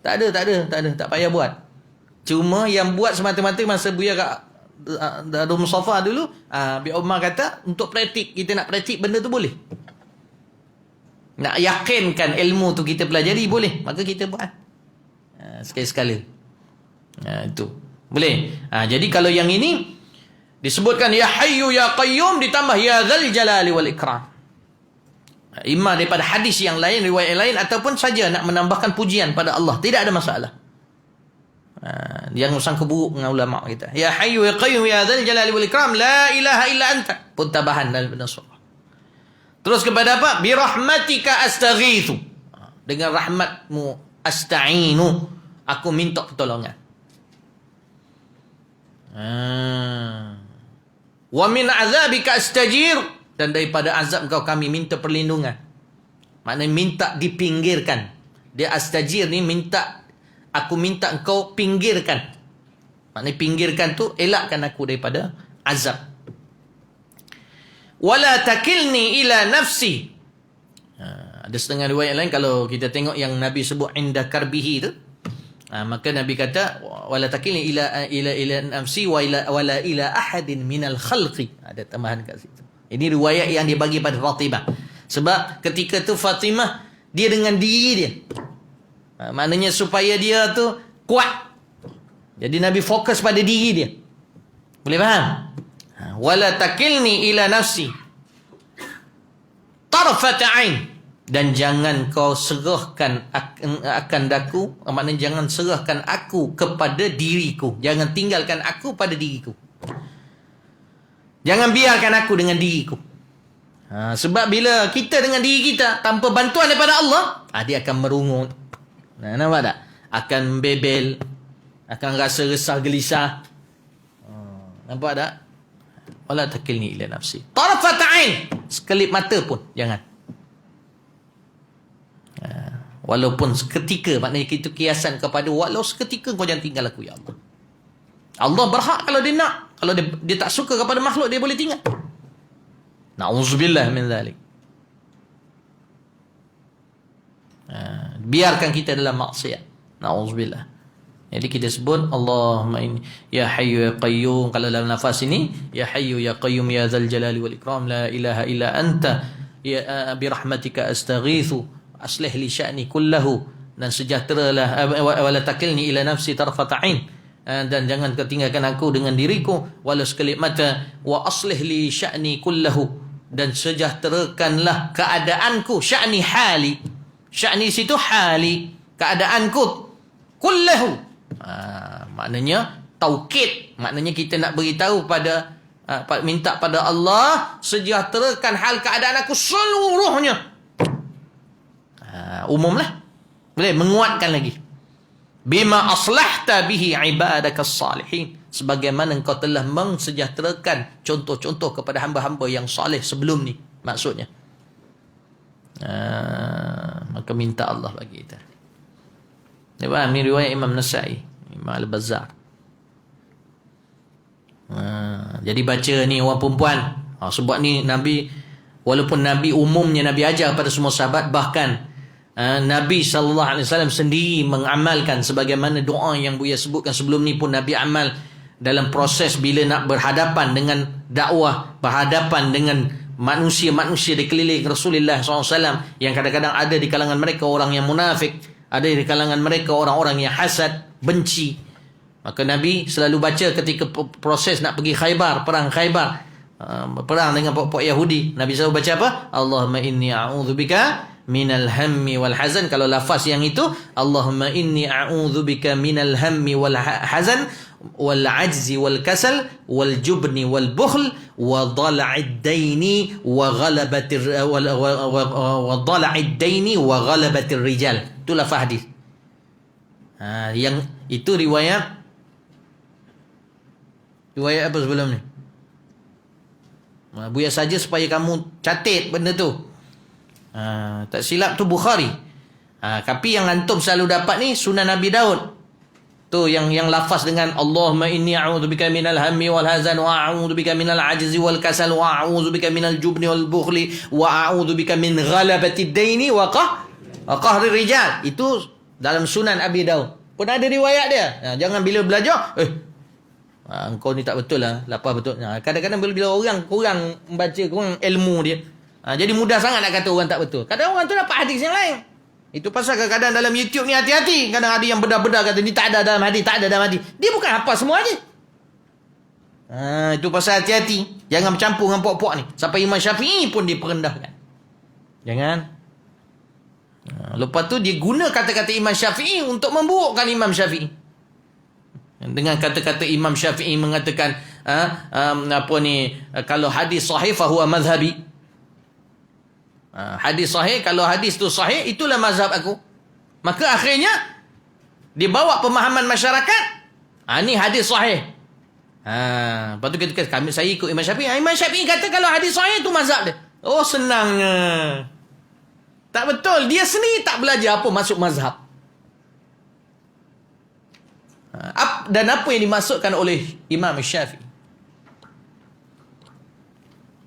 Tak ada. Tak payah buat. Cuma yang buat semata-mata masa Buya kat Darul Mustafa dulu, Bi Umar kata, untuk praktik, kita nak praktik benda tu boleh. Nak yakinkan ilmu tu kita pelajari, boleh. Maka kita buat. Sekali-sekala. Itu. Boleh. Jadi kalau yang ini disebutkan Ya Hayyu Ya Qayyum ditambah Ya Dzal Jalali wal Ikram. Imam daripada hadis yang lain, riwayat yang lain, ataupun saja nak menambahkan pujian pada Allah. Tidak ada masalah. Yang sangka buruk dengan ulama kita. Ya Hayyu Ya Qayyum Ya Dzal Jalali wal Ikram La ilaha illa anta. Pun tabahan dalam benda surah. Terus kepada apa? Bi rahmatika astaghithu. Dengan rahmatmu asta'inu, aku minta pertolongan. Wa min azabika astajir, dan daripada azab kau kami minta perlindungan. Maknanya minta dipinggirkan. Dia astajir ni minta, aku minta engkau pinggirkan. Maknanya pinggirkan tu, elakkan aku daripada azab. Wala takilni ila nafsi. Ada setengah riwayat lain, kalau kita tengok yang Nabi sebut inda karbihi tu, maka Nabi kata wala takilni ila nafsi wala ila ahadin minal khalqi. Ada tambahan kat situ. Ini riwayat yang dia bagi pada Fatimah. Sebab ketika tu Fatimah dia dengan diri dia. Maknanya supaya dia tu kuat. Jadi Nabi fokus pada diri dia. Boleh faham? Wala takilni ila nafsi tarfat ain, dan jangan kau serahkan akan daku, maknanya jangan serahkan aku kepada diriku, jangan tinggalkan aku pada diriku, jangan biarkan aku dengan diriku. Sebab bila kita dengan diri kita tanpa bantuan daripada Allah, dia akan merungut. Nampak tak? Akan bebel, akan rasa resah gelisah. Nampak tak? Wala takilni ila nafsi tarfat ain, sekelip mata pun jangan. Walaupun seketika, maknanya kita kiasan kepada walau seketika kau jangan tinggal aku, ya Allah. Allah berhak kalau dia nak. Kalau dia tak suka kepada makhluk, dia boleh tinggal. Na'udzubillah min zalik. Biarkan kita dalam maksiat. Na'udzubillah. Jadi kita sebut Allahumma inni Ya Hayyu Ya Qayyum. Kalau dalam nafas ini Ya Hayyu Ya Qayyum Ya Dzal Jalali wal Ikram La ilaha illa anta ya birahmatika astaghithu aslih li sya'ni kullahu, dan sejahteralah wala takilni ila nafsi tarfat ain, dan jangan kau tinggalkan aku dengan diriku walau sekelip mata, wa aslih li sya'ni kullahu, dan sejahterakanlah keadaanku, sya'ni hali, sya'ni situ hali, keadaanku, kullahu. Maknanya taukid, maknanya kita nak beritahu pada minta pada Allah sejahterakan hal keadaan aku seluruhnya. Umumlah. Boleh menguatkan lagi. Bima aslahta bihi ibadakas salihin, sebagaimana engkau telah mensejahterakan contoh-contoh kepada hamba-hamba yang saleh sebelum ni, maksudnya. Maka minta Allah bagi kita. Ini riwayat Imam Nasa'i, Imam Al-Bazzar. Jadi baca ni orang perempuan. Sebab ni Nabi, walaupun Nabi umumnya Nabi ajar pada semua sahabat, bahkan Nabi SAW sendiri mengamalkan sebagaimana doa yang Buya sebutkan sebelum ni pun Nabi amal dalam proses bila nak berhadapan dengan dakwah, berhadapan dengan manusia-manusia di keliling Rasulullah SAW yang kadang-kadang ada di kalangan mereka orang yang munafik, ada di kalangan mereka orang-orang yang hasad, benci. Maka Nabi selalu baca ketika proses nak pergi Khaybar, perang Khaybar, perang dengan puak-puak Yahudi. Nabi selalu baca apa? Allahumma inni a'udzubika minal hammi wal hazan. Kalau lafaz yang itu, Allahumma inni a'udzubika minal hammi wal hazan wal ajzi wal kasal wal jubni wal bukhl wa dhala'id daini wa ghalabatir wa dhala'id daini wa ghalabatir rijal. Itu lafaz hadis. Yang itu riwayat apa sebelum ni? Buya saja supaya kamu catat benda tu. Tak silap tu Bukhari. Tapi yang antum selalu dapat ni Sunan Nabi Daud. Tu yang lafaz dengan Allahumma inni a'udzubika minal hammi wal hazan wa a'udzubika minal ajzi wal kasal wa a'udzubika minal jubni wal bukhli wa a'udzubika min ghalabati daini wa qahri rijal. Itu dalam Sunan Abi Daud. Pun ada riwayat dia. Jangan bila belajar, engkau ni tak betul lah, lapar betul. Kadang-kadang bila orang kurang membaca, kurang ilmu dia, jadi mudah sangat nak kata orang tak betul. Kadang orang tu dapat hadis yang lain. Itu pasal kadang-kadang dalam YouTube ni hati-hati. Kadang ada yang bedah-bedah kata ni tak ada dalam hadis, tak ada dalam hadis. Dia bukan hafal semua hadis. Itu pasal hati-hati. Jangan bercampur dengan puak-puak ni. Sampai Imam Syafi'i pun diperendahkan. Jangan. Lepas tu dia guna kata-kata Imam Syafi'i untuk memburukkan Imam Syafi'i. Dengan kata-kata Imam Syafi'i mengatakan kalau hadis sahih fahuwa mazhabi. Hadis sahih, kalau hadis tu sahih, itulah mazhab aku. Maka akhirnya dibawa pemahaman masyarakat, ni hadis sahih. Lepas tu kita kata saya ikut Imam Syafi'i. Imam Syafi'i kata kalau hadis sahih tu mazhab dia. Oh, senangnya. Tak betul, dia sendiri tak belajar apa maksud mazhab. Dan apa yang dimaksudkan oleh Imam Syafi'i.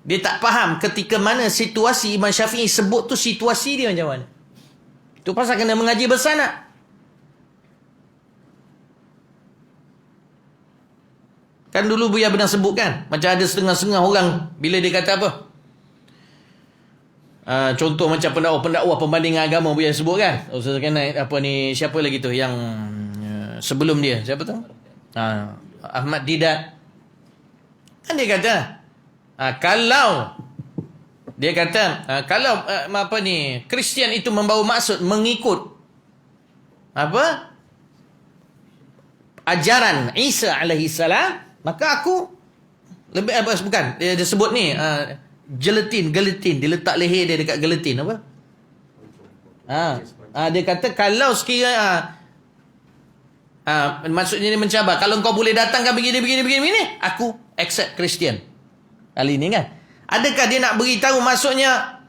Dia tak faham ketika mana situasi Imam Syafi'i sebut tu situasi dia macam mana. Itu pasal kena mengaji bersanad. Kan dulu Buya pernah sebut kan, macam ada setengah-setengah orang bila dia kata apa, contoh macam pendakwa pembandingan agama Buya sebut kan. Ustaz kan apa ni, siapa lagi tu yang sebelum dia, siapa tu? Ahmad Didat. Kan dia kata kalau dia kata kalau Kristian itu membawa maksud mengikut apa ajaran Isa alaihi salam, maka aku lebih bukan dia sebut ni gelatin dia letak leher dia dekat gelatin apa dia kata kalau sekiranya maksudnya dia mencabar, kalau kau boleh datangkan begini, aku accept Kristian kali ni kan. Adakah dia nak beritahu maksudnya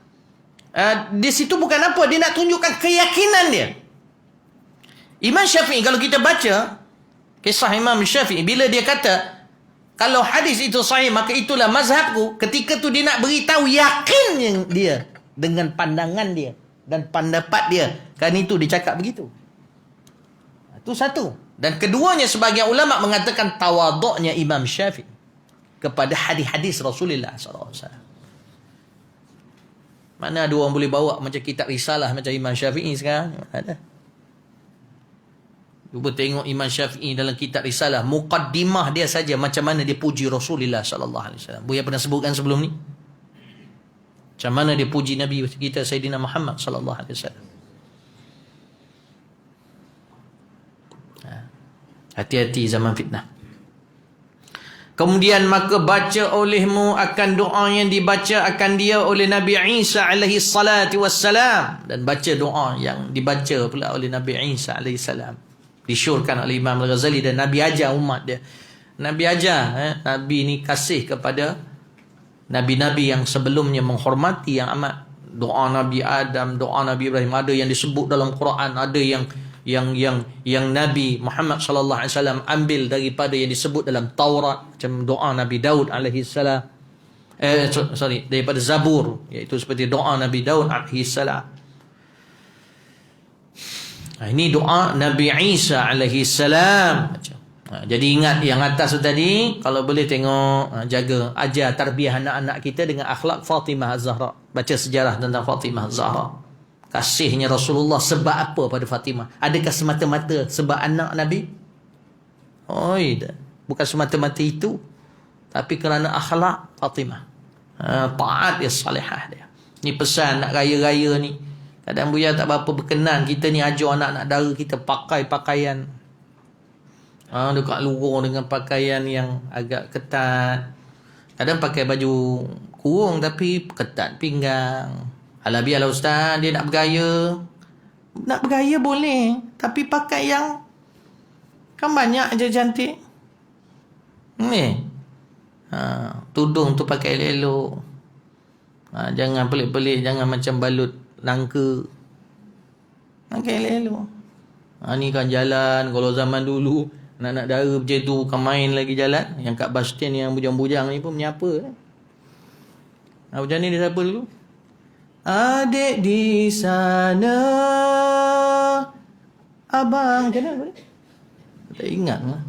di situ bukan apa, dia nak tunjukkan keyakinan dia. Imam Syafi'i, kalau kita baca kisah Imam Syafi'i, bila dia kata kalau hadis itu sahih maka itulah mazhabku, ketika tu dia nak beritahu yakinnya dia dengan pandangan dia dan pendapat dia. Kan itu dia cakap begitu. Itu satu. Dan keduanya, sebagian ulama mengatakan tawaduknya Imam Syafi'i kepada hadis-hadis Rasulullah SAW. Mana ada orang boleh bawa macam kitab risalah macam Imam Syafi'i sekarang? Ada. Cuba tengok Imam Syafi'i dalam kitab risalah, muqaddimah dia saja macam mana dia puji Rasulullah SAW. Buya pernah sebutkan sebelum ni. Macam mana dia puji Nabi kita Sayyidina Muhammad SAW. Hati-hati zaman fitnah. Kemudian maka baca olehmu akan doa yang dibaca akan dia oleh Nabi Isa alaihi salatu wassalam. Dan baca doa yang dibaca pula oleh Nabi Isa alaihi salam. Disyurkan oleh Imam Al-Ghazali, dan Nabi ajar umat dia. Nabi ajar, Nabi ni kasih kepada Nabi-Nabi yang sebelumnya, menghormati yang amat. Doa Nabi Adam, doa Nabi Ibrahim, ada yang disebut dalam Quran, ada yang Nabi Muhammad sallallahu alaihi wasallam ambil daripada yang disebut dalam Taurat, macam doa Nabi Daud alaihi salam. Daripada Zabur, iaitu seperti doa Nabi Daud alaihi salam. Ini doa Nabi Isa alaihi salam. Jadi ingat yang atas tu tadi, kalau boleh tengok, jaga, ajar tarbiyah anak-anak kita dengan akhlak Fatimah Az-Zahra. Baca sejarah tentang Fatimah Az-Zahra. Kasihnya Rasulullah sebab apa pada Fatimah? Adakah semata-mata sebab anak Nabi? Oh, tidak. Bukan semata-mata itu. Tapi kerana akhlak Fatimah. Taat dia, salihah dia. Ni pesan nak raya-raya ni. Kadang Buya tak berapa berkenan kita ni ajar anak-anak dara kita pakai pakaian. Dekat luar dengan pakaian yang agak ketat. Kadang pakai baju kurung tapi ketat pinggang. Alah biarlah ustaz, dia nak bergaya. Nak bergaya boleh. Tapi pakai yang kan banyak je cantik. Ni. Tudung tu pakai elok-elok. Jangan pelik-pelik. Jangan macam balut nangka. Pakai elok-elok. Ni kan jalan. Kalau zaman dulu anak-anak dara macam tu bukan main lagi jalan. Yang kat bus stand yang bujang-bujang ni pun menyapa. Macam ni dia siapa dulu? Adik di sana, abang. Macam mana? Tak ingat lah.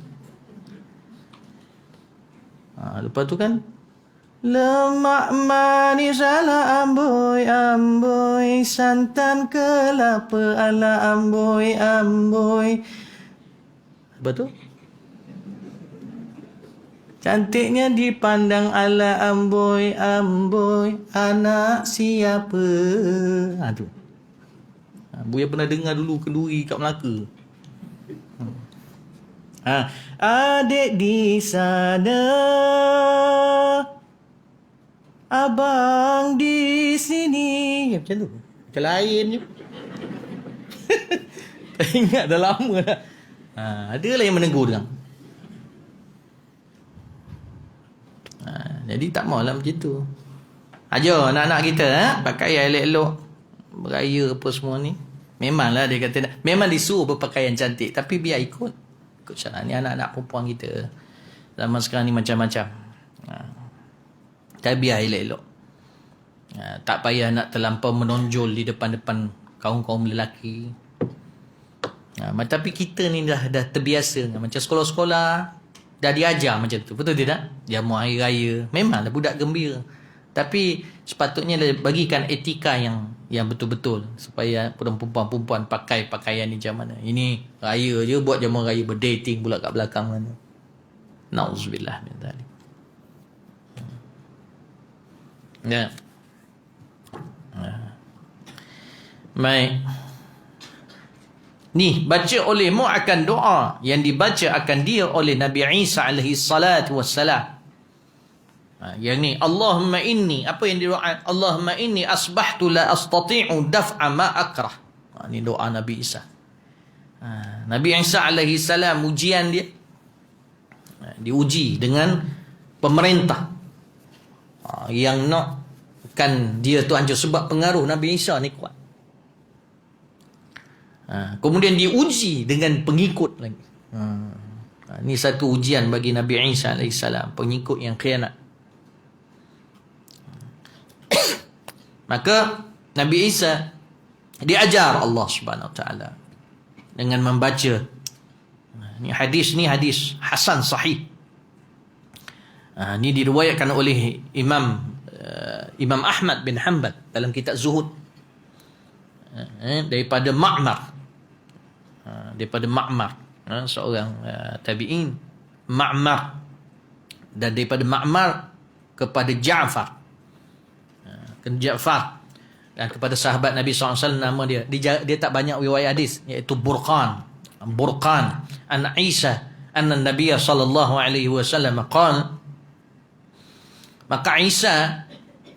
Lepas tu kan, lemak manis ala amboi amboi, santan kelapa ala amboi amboi. Lepas tu, cantiknya dipandang ala amboi amboi, anak siapa? Tu. Buya pernah dengar dulu kenduri kat Melaka. Adik di sana, abang di sini. Macam tu. Macam lain je. Tak ingat dah lama dah. Ada lah yang menegur dia. Jadi tak maulah macam tu. Ajar anak-anak kita pakai elok-elok, beraya apa semua ni. Memanglah dia kata memang disuruh berpakaian cantik, tapi biar ikut syarat. Ni anak-anak perempuan kita zaman sekarang ni macam-macam. Tapi biar elok-elok. Tak payah nak terlampau menonjol di depan-depan kaum-kaum lelaki. Tapi kita ni dah terbiasa. Macam sekolah-sekolah dah diajar macam tu. Betul tidak? Jamu hari raya. Memanglah budak gembira. Tapi sepatutnya bagikan etika yang betul-betul. Supaya perempuan-perempuan pakai pakaian ni macam mana. Ini raya je buat jamu raya berdating pula kat belakang mana. Na'udzubillah min dzalik. Ya. Baik. Ni baca olehmu akan doa yang dibaca akan dia oleh Nabi Isa alaihi salatu wassalam. Yang ni Allahumma inni, apa yang didoa? Allahumma inni asbahtu la astati'u daf'a ma akrah. Ni doa Nabi Isa. Nabi Isa alaihi salam ujian dia. Diuji dengan pemerintah yang nakkan dia tu hancur sebab pengaruh Nabi Isa ni kuat. Kemudian diuji dengan pengikut lagi. Ini satu ujian bagi Nabi Isa AS, pengikut yang khianat. Maka Nabi Isa diajar Allah Subhanahu Wa Taala dengan membaca. Ni hadis hasan sahih. Ini diriwayatkan oleh Imam Ahmad bin Hanbal dalam kitab Zuhud. Daripada Ma'mar, seorang tabi'in, Ma'mar, dan daripada Ma'mar kepada Ja'far, dan kepada sahabat Nabi SAW, nama dia tak banyak riwayat hadis, iaitu Burqan an Isa anna Nabi sallallahu alaihi wasallam qala. Maka Isa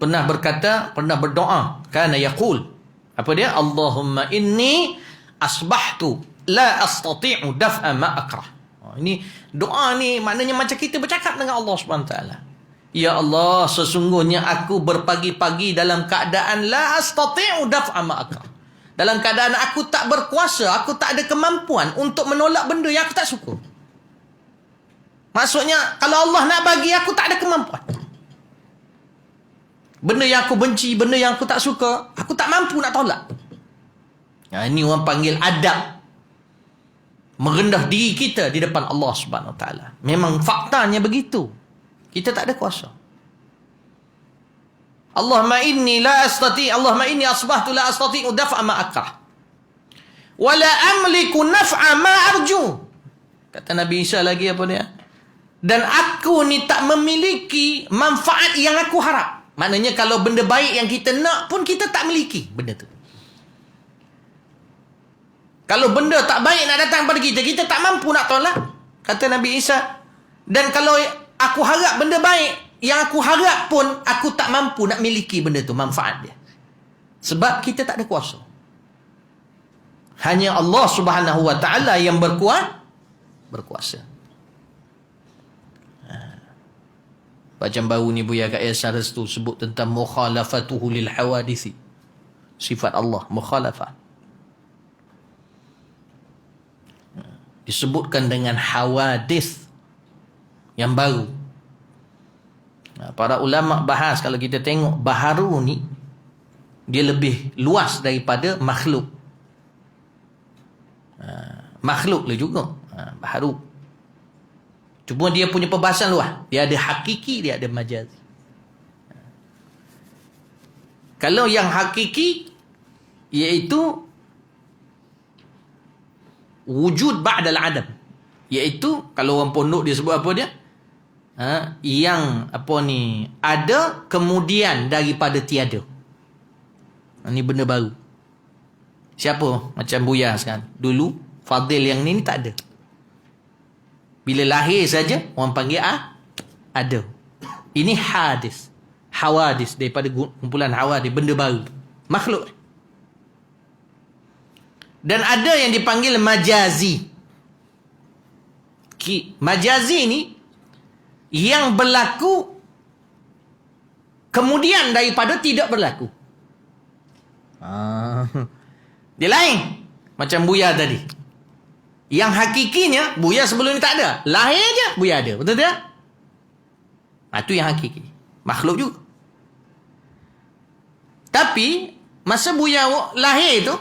pernah berdoa, kana yaqul, apa dia? Allahumma inni asbahtu la astati'u daf'a ma akrah. Ini doa ni maknanya macam kita bercakap dengan Allah Subhanahu taala. Ya Allah, sesungguhnya aku berpagi-pagi dalam keadaan la astati'u daf'a ma akrah. Dalam keadaan aku tak berkuasa, aku tak ada kemampuan untuk menolak benda yang aku tak suka. Maksudnya kalau Allah nak bagi, aku tak ada kemampuan. Benda yang aku benci, benda yang aku tak suka, aku tak mampu nak tolak. Ini orang panggil adab merendah diri kita di depan Allah Subhanahu Wa Taala. Memang faktanya begitu. Kita tak ada kuasa. Allahumma inni asbahtu la astati'u daf'a ma akrah. Wa la amliku naf'a ma arju. Kata Nabi Isa lagi apa dia? Dan aku ni tak memiliki manfaat yang aku harap. Maknanya kalau benda baik yang kita nak pun kita tak miliki benda tu. Kalau benda tak baik nak datang pada kita, kita tak mampu nak tolak. Kata Nabi Isa. Dan kalau aku harap benda baik, yang aku harap pun aku tak mampu nak miliki benda tu, manfaat dia. Sebab kita tak ada kuasa. Hanya Allah Subhanahu Wa Taala yang berkuasa. Macam baru ni Buya kat Yayasan Restu sebut tentang mukhalafatuhu lil hawadisi. Sifat Allah, mukhalafah. Disebutkan dengan hawadis yang baru. Para ulama bahas, kalau kita tengok baharu ni, dia lebih luas daripada makhluk. Makhluk lah juga. Baharu. Cuma dia punya perbahasan luas. Dia ada hakiki, dia ada majazi. Kalau yang hakiki, iaitu wujud ba'dal adam. Iaitu, kalau orang pondok dia sebut apa dia? Yang ada kemudian daripada tiada. Ini benda baru. Siapa? Macam Buya sekarang. Dulu, Fadil yang ni tak ada. Bila lahir saja, orang panggil ada. Ini hadis. Hawadis, daripada kumpulan hawadis, benda baru. Makhluk. Dan ada yang dipanggil majazi. Majazi ni yang berlaku kemudian daripada tidak berlaku. Dia lain. Macam Buya tadi. Yang hakikinya, Buya sebelum ni tak ada. Lahir je, Buya ada. Betul tak? Itu yang hakiki. Makhluk juga. Tapi, masa Buya lahir tu,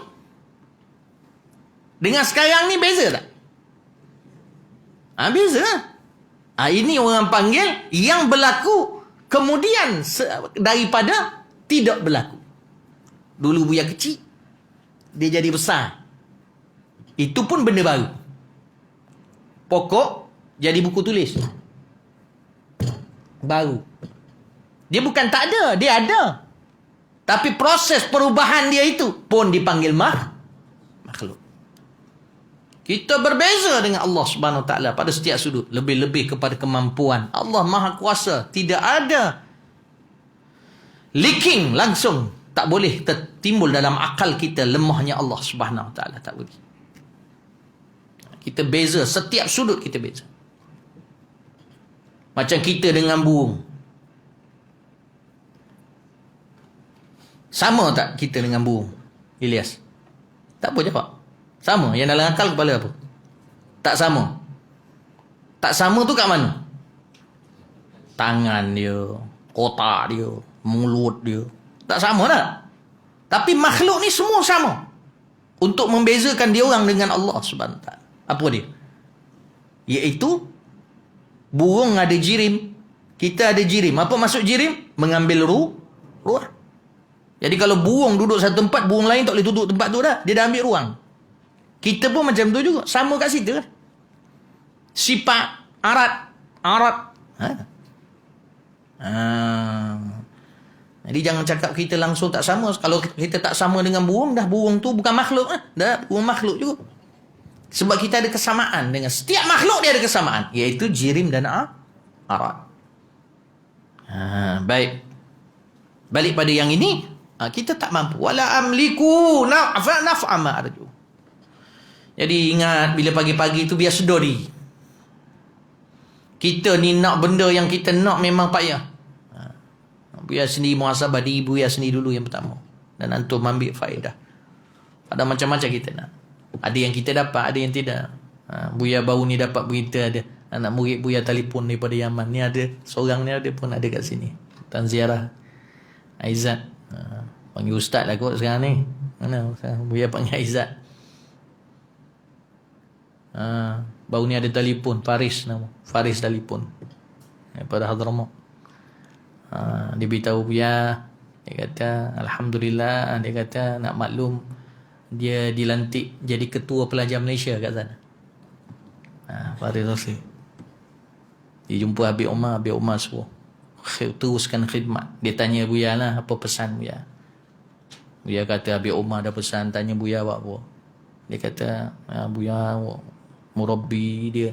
dengan sekarang ni beza tak? Beza lah. Ini orang panggil yang berlaku kemudian daripada tidak berlaku. Dulu Buya kecil, dia jadi besar. Itu pun benda baru. Pokok jadi buku tulis. Baru. Dia bukan tak ada, dia ada. Tapi proses perubahan dia itu pun dipanggil makhluk. Kita berbeza dengan Allah Subhanahu Wa Taala pada setiap sudut. Lebih-lebih kepada kemampuan. Allah Maha Kuasa. Tidak ada leaking langsung. Tak boleh tertimbul dalam akal kita lemahnya Allah Subhanahu Wa Taala. Tak boleh. Kita beza. Setiap sudut kita beza. Macam kita dengan burung. Sama tak kita dengan burung, Ilyas? Tak apa jawab. Sama. Yang dalam akal kepala apa? Tak sama. Tak sama tu kat mana? Tangan dia, kotak dia, mulut dia. Tak sama tak? Tapi makhluk ni semua sama. Untuk membezakan dia orang dengan Allah Subhanahu Wa Taala. Apa dia? Iaitu burung ada jirim, kita ada jirim. Apa maksud jirim? Mengambil ruang. Jadi kalau burung duduk satu tempat, burung lain tak boleh duduk tempat tu dah. Dia dah ambil ruang. Kita pun macam tu juga. Sama kat situ kan. Sifat, arat. Jadi jangan cakap kita langsung tak sama. Kalau kita tak sama dengan burung, dah burung tu bukan makhluk. Dah burung makhluk juga. Sebab kita ada kesamaan dengan setiap makhluk, dia ada kesamaan, iaitu jirim dan arat. Baik. Balik pada yang ini, kita tak mampu. Wala amliku naf'a ma arju. Jadi ingat, bila pagi-pagi tu biar sedar diri. Kita ni nak benda yang kita nak memang payah. Buya sendiri muhasabah diri Buya sendiri dulu yang pertama. Dan antum ambil faedah. Ada macam-macam kita nak. Ada yang kita dapat, ada yang tidak. Buya baru ni dapat berita ada anak murid Buya telefon daripada Yaman. Ni ada, seorang ni ada pun ada kat sini. Tan ziarah Aizat. Panggil ustaz lah kot sekarang ni. Mana Buya panggil Aizat. Baru ni ada telefon, Faris nama. Faris telefon daripada Hadramaut. Dia beritahu Buya, dia kata alhamdulillah, dia kata nak maklum dia dilantik jadi ketua pelajar Malaysia kat sana. Faris Rasid. Dia jumpa Habib Omar suruh teruskan khidmat. Dia tanya Buya lah, apa pesan Buya? Buya kata Habib Omar dah pesan, tanya Buya buat apa? Dia kata Buya murabbi dia.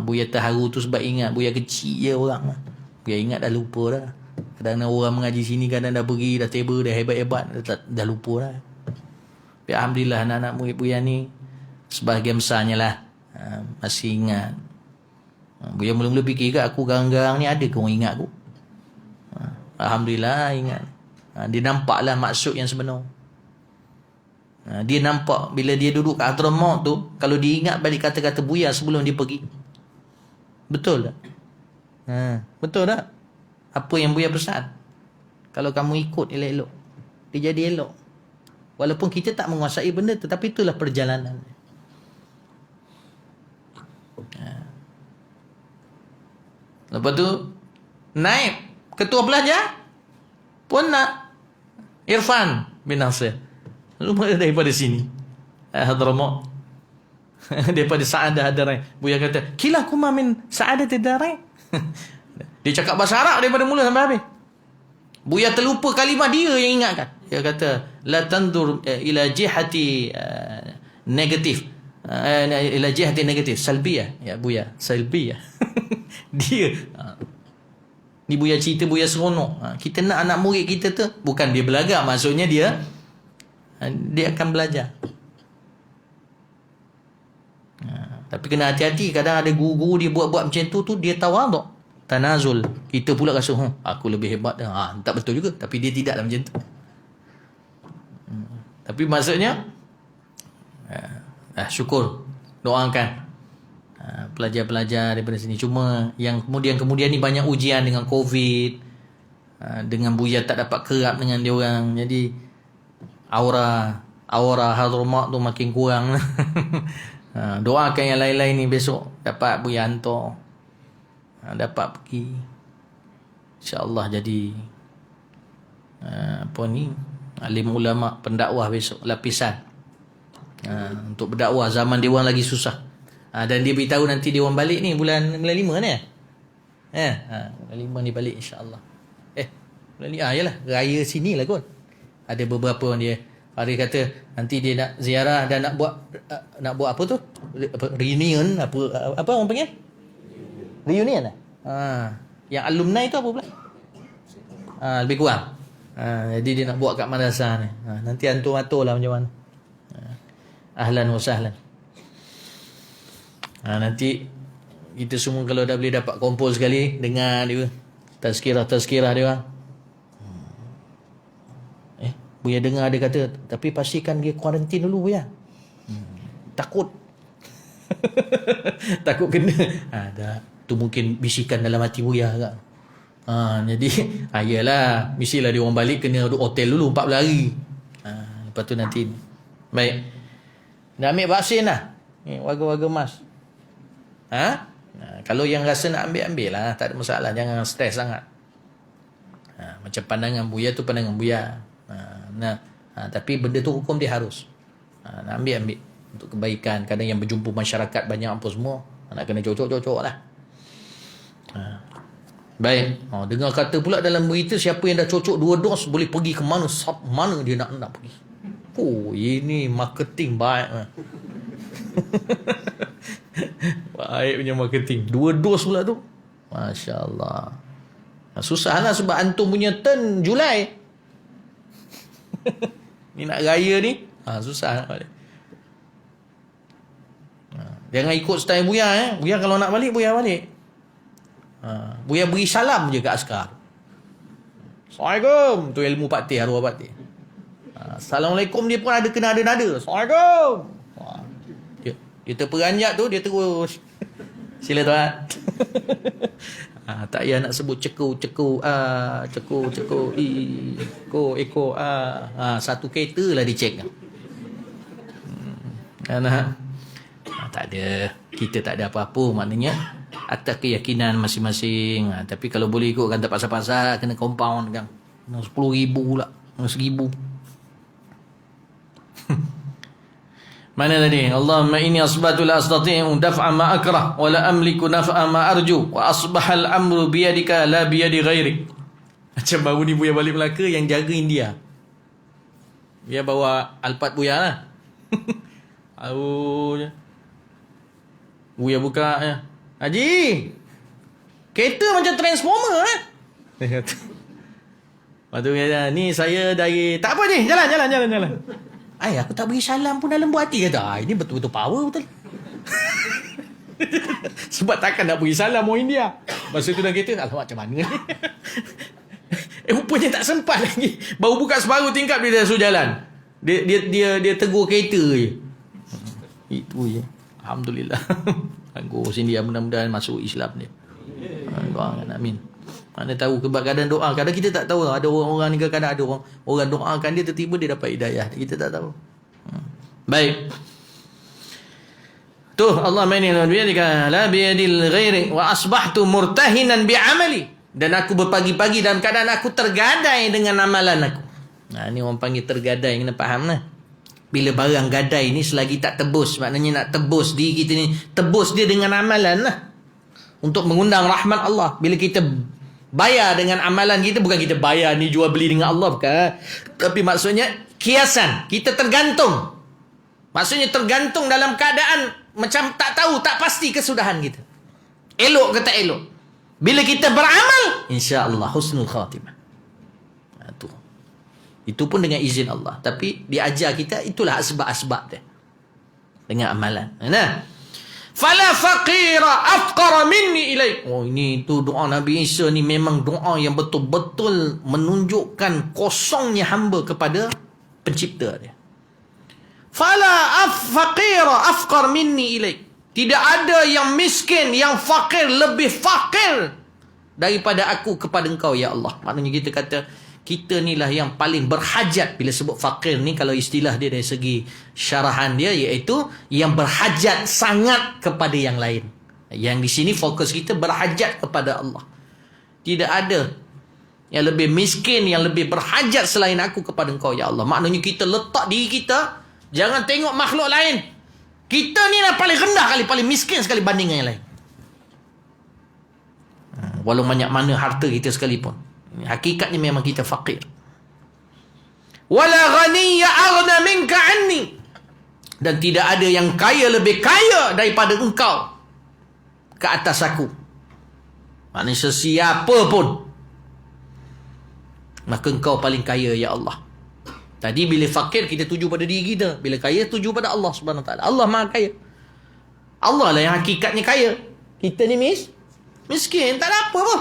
Buya terharu tu sebab ingat Buya kecil je orang. Buya ingat dah lupa dah. Kadang-kadang orang mengaji sini, kadang dah pergi, dah table, dah hebat-hebat, dah lupa dah. Tapi alhamdulillah anak-anak murid Buya ni sebahagian besarnya lah masih ingat. Buya mula-mula fikir kat aku garang-garang ni ada ke orang ingat aku. Alhamdulillah ingat. Dia nampaklah maksud yang sebenar. Dia nampak bila dia duduk kat Hadramaut tu, kalau dia ingat balik kata-kata Buya sebelum dia pergi. Betul tak? Betul tak? Apa yang Buya pesan? Kalau kamu ikut elok-elok, dia jadi elok. Walaupun kita tak menguasai benda tu, tapi itulah perjalanan. Lepas tu naib ketua pelajar pun nak Irfan bin Nasir. Lumayan daripada sini Hadramaut. Daripada Sa'adah Ad-Darain. Buya kata kilakuma min Sa'adah Ad-Darain. Dia cakap bahasa Arab daripada mula sampai habis. Buya terlupa kalimah dia yang ingatkan. Dia kata la tandur ila jihati negatif, ila jihati negatif, salbiyah. Ya Buya, salbiyah. Dia ni Buya cerita Buya seronok. Kita nak anak murid kita tu bukan dia belagak, maksudnya dia akan belajar. Tapi kena hati-hati, kadang ada guru-guru dia buat-buat macam tu dia tawaduk, tanazul. Kita pula rasa aku lebih hebat dah. Tak betul juga, tapi dia tidaklah macam tu. Tapi maksudnya syukur, doakan pelajar-pelajar daripada sini. Cuma yang kemudian ni banyak ujian dengan COVID, dengan Buya tak dapat kerap dengan dia orang, jadi aura Hadramaut tu makin kurang. Doakan yang lain-lain ni besok dapat Buya hantar, dapat pergi, insya-Allah jadi alim ulama pendakwah besok, lapisan untuk berdakwah zaman dia orang lagi susah. Dan dia beritahu nanti dia orang balik ni bulan 5 ni. Bulan 5 ni balik insya-Allah. Bulan 5 yalah, raya sini lah kot. Ada beberapa orang dia Farid kata nanti dia nak ziarah dan nak buat apa tu? Reunion apa orang panggil? Reunion lah. Yang alumni tu apa pula? Lebih kurang. Jadi dia nak buat kat madrasah ni. Nanti antum-atur lah macam mana. Ahlan wa sahlan. Nanti kita semua kalau dah boleh dapat kumpul sekali dengar dia tazkirah dia orang. Buya dengar dia kata, tapi pastikan dia kuarantin dulu Buya. Takut. Takut kena. Dah. Tu mungkin bisikan dalam hati Buya agak. Jadi yalah, mestilah dia orang balik kena duduk hotel dulu 14 hari. Lepas tu nanti baik. Nak ambil vaksin lah. Ni warga-warga emas. Kalau yang rasa nak ambil lah, tak ada masalah, jangan stres sangat. Macam pandangan Buya tu pandangan Buya. Tapi benda tu hukum dia harus nak ambil untuk kebaikan. Kadang yang berjumpa masyarakat banyak apa semua, nak kena cocok lah. Baik. Dengar kata pula dalam berita siapa yang dah cocok 2 dos boleh pergi ke mana dia nak pergi. Ini marketing baik. Baik punya marketing. 2 dos pula tu. Masya Allah. Susahlah sebab antum punya turn Julai. Ni nak raya ni susah nak balik. Jangan ikut style Buya. Buya kalau nak balik, Buya balik. Buya beri salam je kat askar. Assalamualaikum. Tu ilmu Pakti, arwah Pakti. Assalamualaikum dia pun ada kena ada nada. Assalamualaikum. Dia terperanjat tu, dia terus sila tuan. Tak payah nak sebut ceku eko satu kereta lah dicek. Tak ada. Kita tak ada apa-apa. Maknanya atas keyakinan masing-masing. Tapi kalau boleh ikutkan tak pasal-pasal, kena compound kan. Kena 10,000 pula. Kena 1,000. Mana tadi? Allahumma inni asbatu la astati'u daf'a ma akrah wa la amliku naf'a ma arju wa asbahal amru biyadika la biyadi ghairik. Macam baru ni Buya balik Melaka yang jaga India. Dia bawa Alphard Buya lah. Baru je. Buya buka ya. Haji, kereta macam transformer eh. Lepas tu dia kata, ni saya dari... Tak apa ni, jalan. Ay, aku tak beri salam pun dalam buat hati kata. Ini betul-betul power betul. Sebab takkan nak beri salam orang India. Masa tu dah kereta, alamak macam mana ni. Rupanya tak sempat lagi. Baru buka separuh tingkap dia dah suruh jalan. Dia tegur kereta je. Itu je. Alhamdulillah. Bagus India, mudah-mudahan masuk Islam dia. Doakan, amin. Mana tahu kebab kadang doa. Kadang kita tak tahu. Ada orang ni kadang ada orang doakan dia, tiba-tiba dia dapat hidayah. Kita tak tahu. Baik. Tu Allah mainin biyadika la biyadil ghairi wa asbahtu murtahinan bi'amali. Dan aku berpagi-pagi dalam keadaan aku tergadai dengan amalan aku. Nah, ni orang panggil tergadai, kena faham lah. Bila barang gadai ni selagi tak tebus, maknanya nak tebus diri kita ni, tebus dia dengan amalan lah. Untuk mengundang rahmat Allah. Bila kita bayar dengan amalan kita, bukan kita bayar ni jual beli dengan Allah, bukan. Tapi maksudnya kiasan, kita tergantung. Maksudnya tergantung dalam keadaan macam tak tahu, tak pasti kesudahan kita. Elok ke tak elok. Bila kita beramal, insya-Allah husnul khatimah. Itu pun dengan izin Allah. Tapi diajar kita, itulah asbab-asbab dia. Dengan amalan. Nah. Fala faqira afqara minni ilaik. Oh, ini tu doa Nabi Isa ni memang doa yang betul-betul menunjukkan kosongnya hamba kepada pencipta dia. Fala faqira afqar minni ilaik. Tidak ada yang miskin, yang fakir, lebih fakir daripada aku kepada engkau ya Allah. Maknanya kita kata kita ni lah yang paling berhajat. Bila sebut fakir ni, kalau istilah dia dari segi syarahan dia, iaitu yang berhajat sangat kepada yang lain. Yang di sini fokus kita berhajat kepada Allah. Tidak ada yang lebih miskin, yang lebih berhajat selain aku kepada engkau ya Allah. Maknanya kita letak diri kita, jangan tengok makhluk lain. Kita ni lah paling rendah kali, paling miskin sekali banding dengan yang lain. Walau banyak mana harta kita sekalipun, hakikatnya memang kita fakir. Wala ghaniyya aghna minka anni. Dan tidak ada yang kaya lebih kaya daripada engkau ke atas aku. Maknanya sesiapa pun, maka engkau paling kaya ya Allah. Tadi bila fakir kita tuju pada diri kita, bila kaya tuju pada Allah Subhanahu Wa Taala. Allah Maha Kaya. Allah lah yang hakikatnya kaya. Kita ni miskin, tak ada apa pun.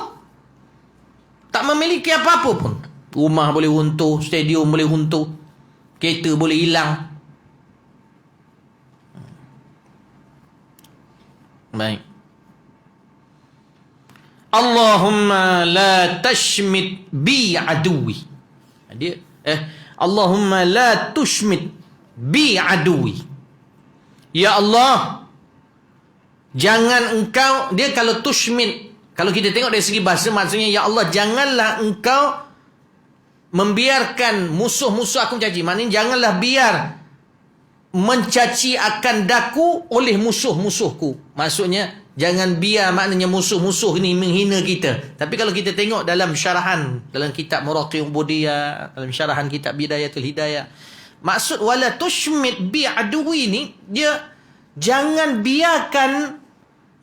Tak memiliki apa-apa pun. Rumah boleh runtuh, stadium boleh runtuh, kereta boleh hilang. Baik. Allahumma la tashmit bi aduwi. Dia Allahumma la tushmit bi aduwi. Ya Allah, jangan engkau, dia kalau tushmit, kalau kita tengok dari segi bahasa, maksudnya ya Allah, janganlah engkau membiarkan musuh-musuh aku mencaci. Maknanya janganlah biar mencaci akan daku oleh musuh-musuhku. Maksudnya jangan biar maknanya musuh-musuh ni menghina kita. Tapi kalau kita tengok dalam syarahan, dalam kitab Muraqi Ubudiyah, dalam syarahan kitab Bidayatul Hidayah, maksud wala tushmit bi aduwi ni, dia jangan biarkan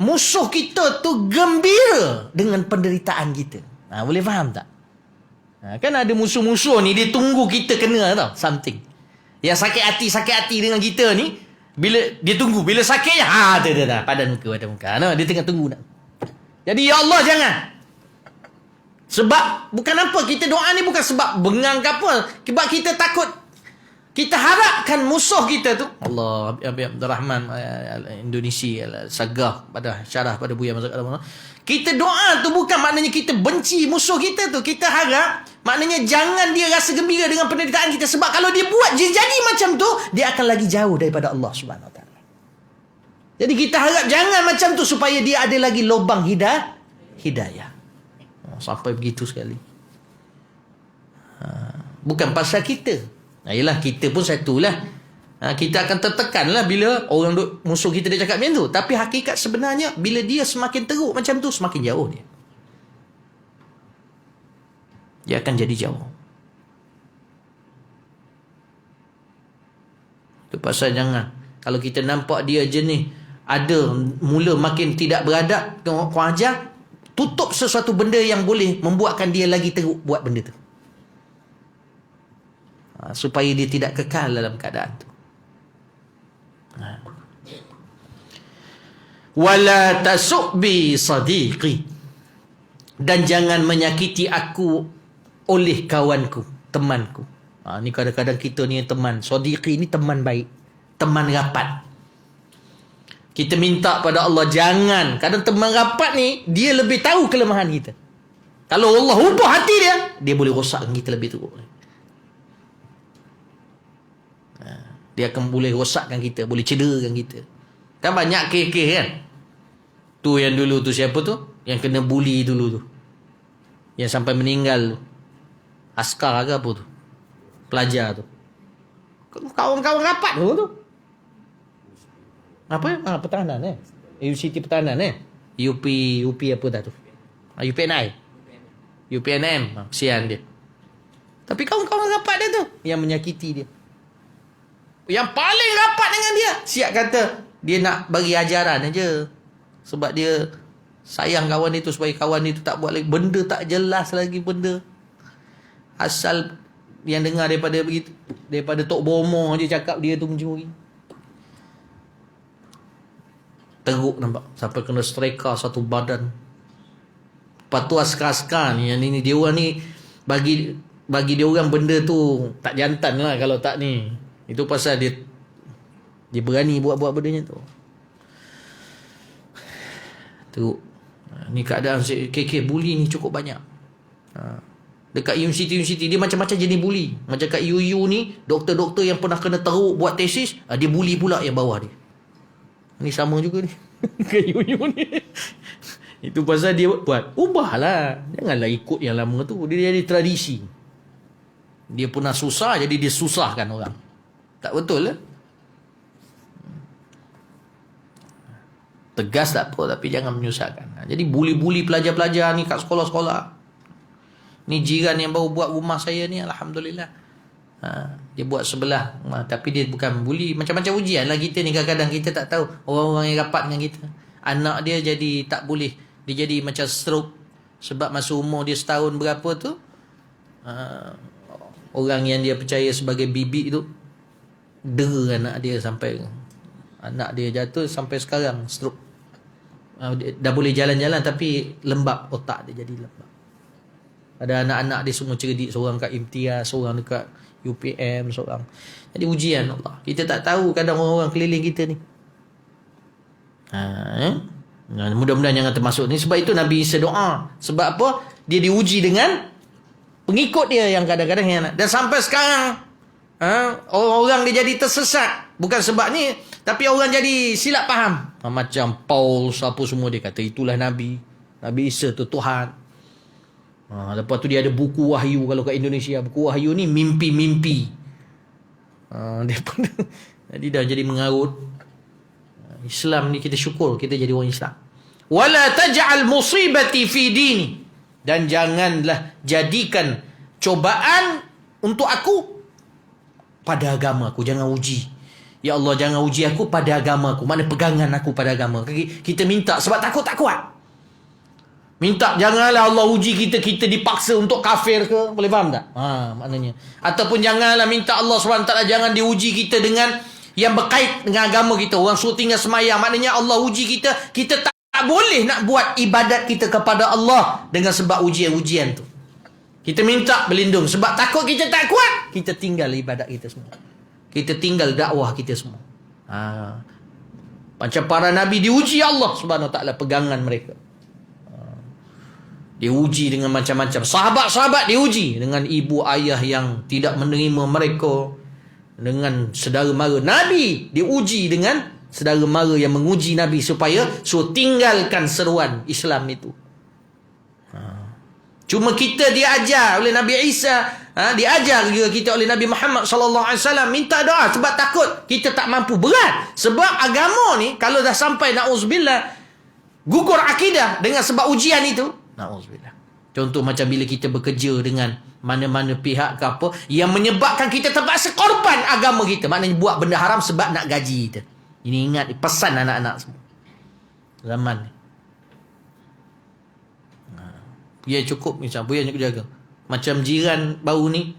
musuh kita tu gembira dengan penderitaan kita. Boleh faham tak? Kan ada musuh-musuh ni, dia tunggu kita kena tau something. Yang sakit hati dengan kita ni, bila dia tunggu, bila sakitnya, dah padan muka. Dia tengah tunggu nak. Jadi ya Allah jangan. Sebab bukan apa, kita doa ni bukan sebab bengang ke apa. Sebab kita takut, kita harapkan musuh kita tu, Allah Abdul Rahman Indonesia Sagah pada syarah pada Buya Mazhab Al-Ulama, kita doa tu bukan maknanya kita benci musuh kita tu. Kita harap maknanya jangan dia rasa gembira dengan penderitaan kita. Sebab kalau dia buat, dia jadi macam tu, dia akan lagi jauh daripada Allah Subhanahu Wa Taala. Jadi kita harap jangan macam tu supaya dia ada lagi lubang hidayah. Sampai begitu sekali. Bukan pasal kita. Yalah, kita pun satulah. Kita akan tertekanlah bila orang musuh kita dia cakap macam tu. Tapi hakikat sebenarnya bila dia semakin teruk macam tu, semakin jauh dia. Dia akan jadi jauh. Itu pasal jangan. Kalau kita nampak dia jenis ada mula makin tidak beradab, kau ajar, tutup sesuatu benda yang boleh membuatkan dia lagi teruk buat benda tu. Supaya dia tidak kekal dalam keadaan tu. Wala tasubbi sadiqi, dan jangan menyakiti aku oleh kawanku, temanku. Ni kadang-kadang kita ni teman. Sadiqi ni teman baik, teman rapat. Kita minta pada Allah jangan. Kadang teman rapat ni dia lebih tahu kelemahan kita. Kalau Allah ubah hati dia boleh rosakkan kita lebih teruk. Dia akan boleh rosakkan kita, boleh cederakan kita. Kan banyak kes-kes kan. Tu yang dulu tu siapa tu? Yang kena bully dulu tu. Yang sampai meninggal tu. Askar ke apa tu? Pelajar tu. Kawan-kawan rapat tu. Apa? Pertahanan UCT pertahanan UP apa dah tu? UPNI. UPNM. Kesian dia. Tapi kawan-kawan rapat dia tu yang menyakiti dia. Yang paling rapat dengan dia, siap kata dia nak bagi ajaran aja. Sebab dia sayang kawan itu supaya kawan itu tak buat lagi benda tak jelas lagi benda. Asal yang dengar daripada begitu, daripada Tok Bomo je cakap dia tu mencuri. Teruk nampak. Sampai kena striker satu badan. Lepas tu askar-askar ni, yang ni dia orang ni bagi dia orang benda tu tak jantan lah kalau tak ni. Itu pasal dia berani buat benda tu. Teruk. Ni keadaan KK bully ni cukup banyak. Dekat universiti dia macam-macam jenis bully. Macam kat UU ni, doktor-doktor yang pernah kena teruk buat tesis, dia bully pula yang bawah dia. Ni sama juga ni. Kat UU ni. Itu pasal dia buat. Ubahlah. Janganlah ikut yang lama tu. Dia jadi tradisi. Dia pernah susah, jadi dia susahkan orang. Tak betul lah. Tegas tak apa, tapi jangan menyusahkan. Jadi bully-bully pelajar-pelajar ni kat sekolah-sekolah. Ni jiran yang baru buat rumah saya ni, Alhamdulillah. Dia buat sebelah. Tapi dia bukan bully. Macam-macam ujian lah kita ni. Kadang-kadang kita tak tahu orang-orang yang rapat dengan kita. Anak dia jadi tak boleh. Dia jadi macam stroke. Sebab masa umur dia setahun berapa tu, orang yang dia percaya sebagai bibik tu dera anak dia sampai anak dia jatuh sampai sekarang stroke. Dah boleh jalan-jalan tapi lembab otak dia, jadi lembab. Ada anak-anak dia semua cerdik, seorang kat imtiaz, seorang dekat UPM, seorang. Jadi ujian Allah. Kita tak tahu kadang orang-orang keliling kita ni. Mudah-mudahan jangan termasuk ni. Sebab itu Nabi Isa doa. Sebab apa? Dia diuji dengan pengikut dia yang kadang-kadang yang nak. Dan sampai sekarang orang-orang dia jadi tersesat. Bukan sebab ni, tapi orang jadi silap faham. Macam Paul, apa semua dia kata itulah Nabi. Nabi Isa tu Tuhan. Lepas tu dia ada buku wahyu. Kalau kat Indonesia, buku wahyu ni mimpi-mimpi. Dia pun jadi dah jadi mengarut. Islam ni kita syukur kita jadi orang Islam. Wala taj'al musibati fi dini, dan janganlah jadikan cobaan untuk aku pada agama aku. Jangan uji. Ya Allah, jangan uji aku pada agama aku. Mana pegangan aku pada agama. Kita minta sebab takut tak kuat. Minta janganlah Allah uji kita dipaksa untuk kafir ke. Boleh faham tak? Maknanya. Ataupun janganlah minta Allah SWT jangan diuji kita dengan yang berkait dengan agama kita. Orang suruh tinggal semayang. Maknanya Allah uji kita tak boleh nak buat ibadat kita kepada Allah dengan sebab ujian-ujian tu. Kita minta berlindung. Sebab takut kita tak kuat, kita tinggal ibadat kita semua. Kita tinggal dakwah kita semua. Macam para Nabi diuji Allah SWT pegangan mereka. Diuji dengan macam-macam. Sahabat-sahabat diuji dengan ibu ayah yang tidak menerima mereka, dengan saudara mara. Nabi diuji dengan saudara mara yang menguji Nabi supaya tinggalkan seruan Islam itu. Cuma kita diajar oleh Nabi Isa, diajar juga kita oleh Nabi Muhammad sallallahu alaihi wasallam minta doa sebab takut kita tak mampu. Berat. Sebab agama ni kalau dah sampai nauzubillah gugur akidah dengan sebab ujian itu, nauzubillah. Contoh macam bila kita bekerja dengan mana-mana pihak ke apa yang menyebabkan kita terpaksa korban agama kita, maknanya buat benda haram sebab nak gaji kita. Ini ingat pesan anak-anak semua zaman ni. Dia cukup macam Buya nak jaga. Macam jiran baru ni,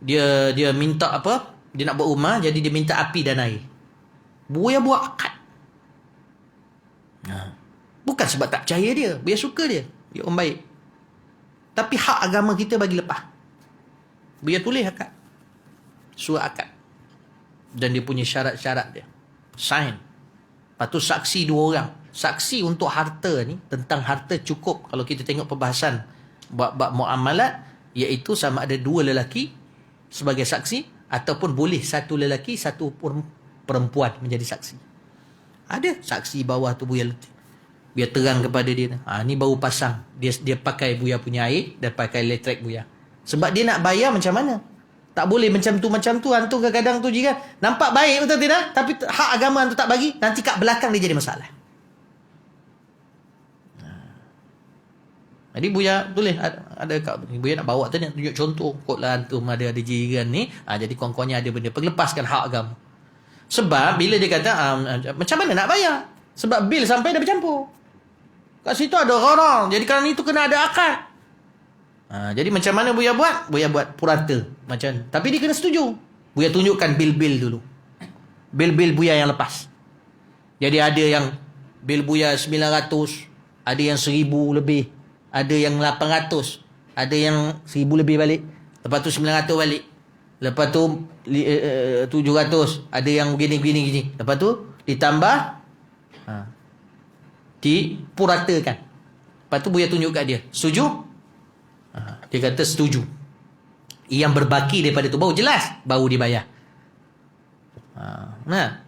dia minta apa? Dia nak buat rumah, jadi dia minta api dan air. Buya buat akad. Bukan sebab tak percaya dia, Buya suka dia. Dia orang baik. Tapi hak agama kita bagi lepas. Buya tulis akad. Surat akad. Dan dia punya syarat-syarat dia. Sign. Lepas tu saksi 2 orang. Saksi untuk harta ni, tentang harta cukup kalau kita tengok perbahasan bab muamalat, iaitu sama ada 2 lelaki sebagai saksi ataupun boleh 1 lelaki 1 perempuan menjadi saksi. Ada saksi bawah tu Buya letih. Biar terang kepada dia. Ni baru pasang. Dia pakai Buya punya air dan pakai elektrik Buya. Sebab dia nak bayar macam mana? Tak boleh macam tu. Hantu kadang-kadang tu jiran. Nampak baik betul tidak? Tapi hak agama hantu tak bagi. Nanti kat belakang dia jadi masalah. Jadi Buya tulis ada kat Buya nak bawa tu, nak tunjuk contoh kotlah antum ada jiran ni, jadi kawan-kawannya ada benda lepaskan hak agama. Sebab bila dia kata macam mana nak bayar? Sebab bil sampai dah bercampur. Kat situ ada orang. Jadi kerana itu kena ada akad. Jadi macam mana Buya buat? Buya buat purata macam, tapi dia kena setuju. Buya tunjukkan bil-bil dulu. Bil-bil Buya yang lepas. Jadi ada yang bil Buya 900, ada yang 1000 lebih. Ada yang 800, ada yang 1000 lebih balik. Lepas tu 900 balik. Lepas tu 700, ada yang begini. Lepas tu ditambah, dipuratakan. Lepas tu Buya tunjuk kat dia, setuju? Dia kata setuju. Yang berbaki daripada tu baru jelas, baru dibayar.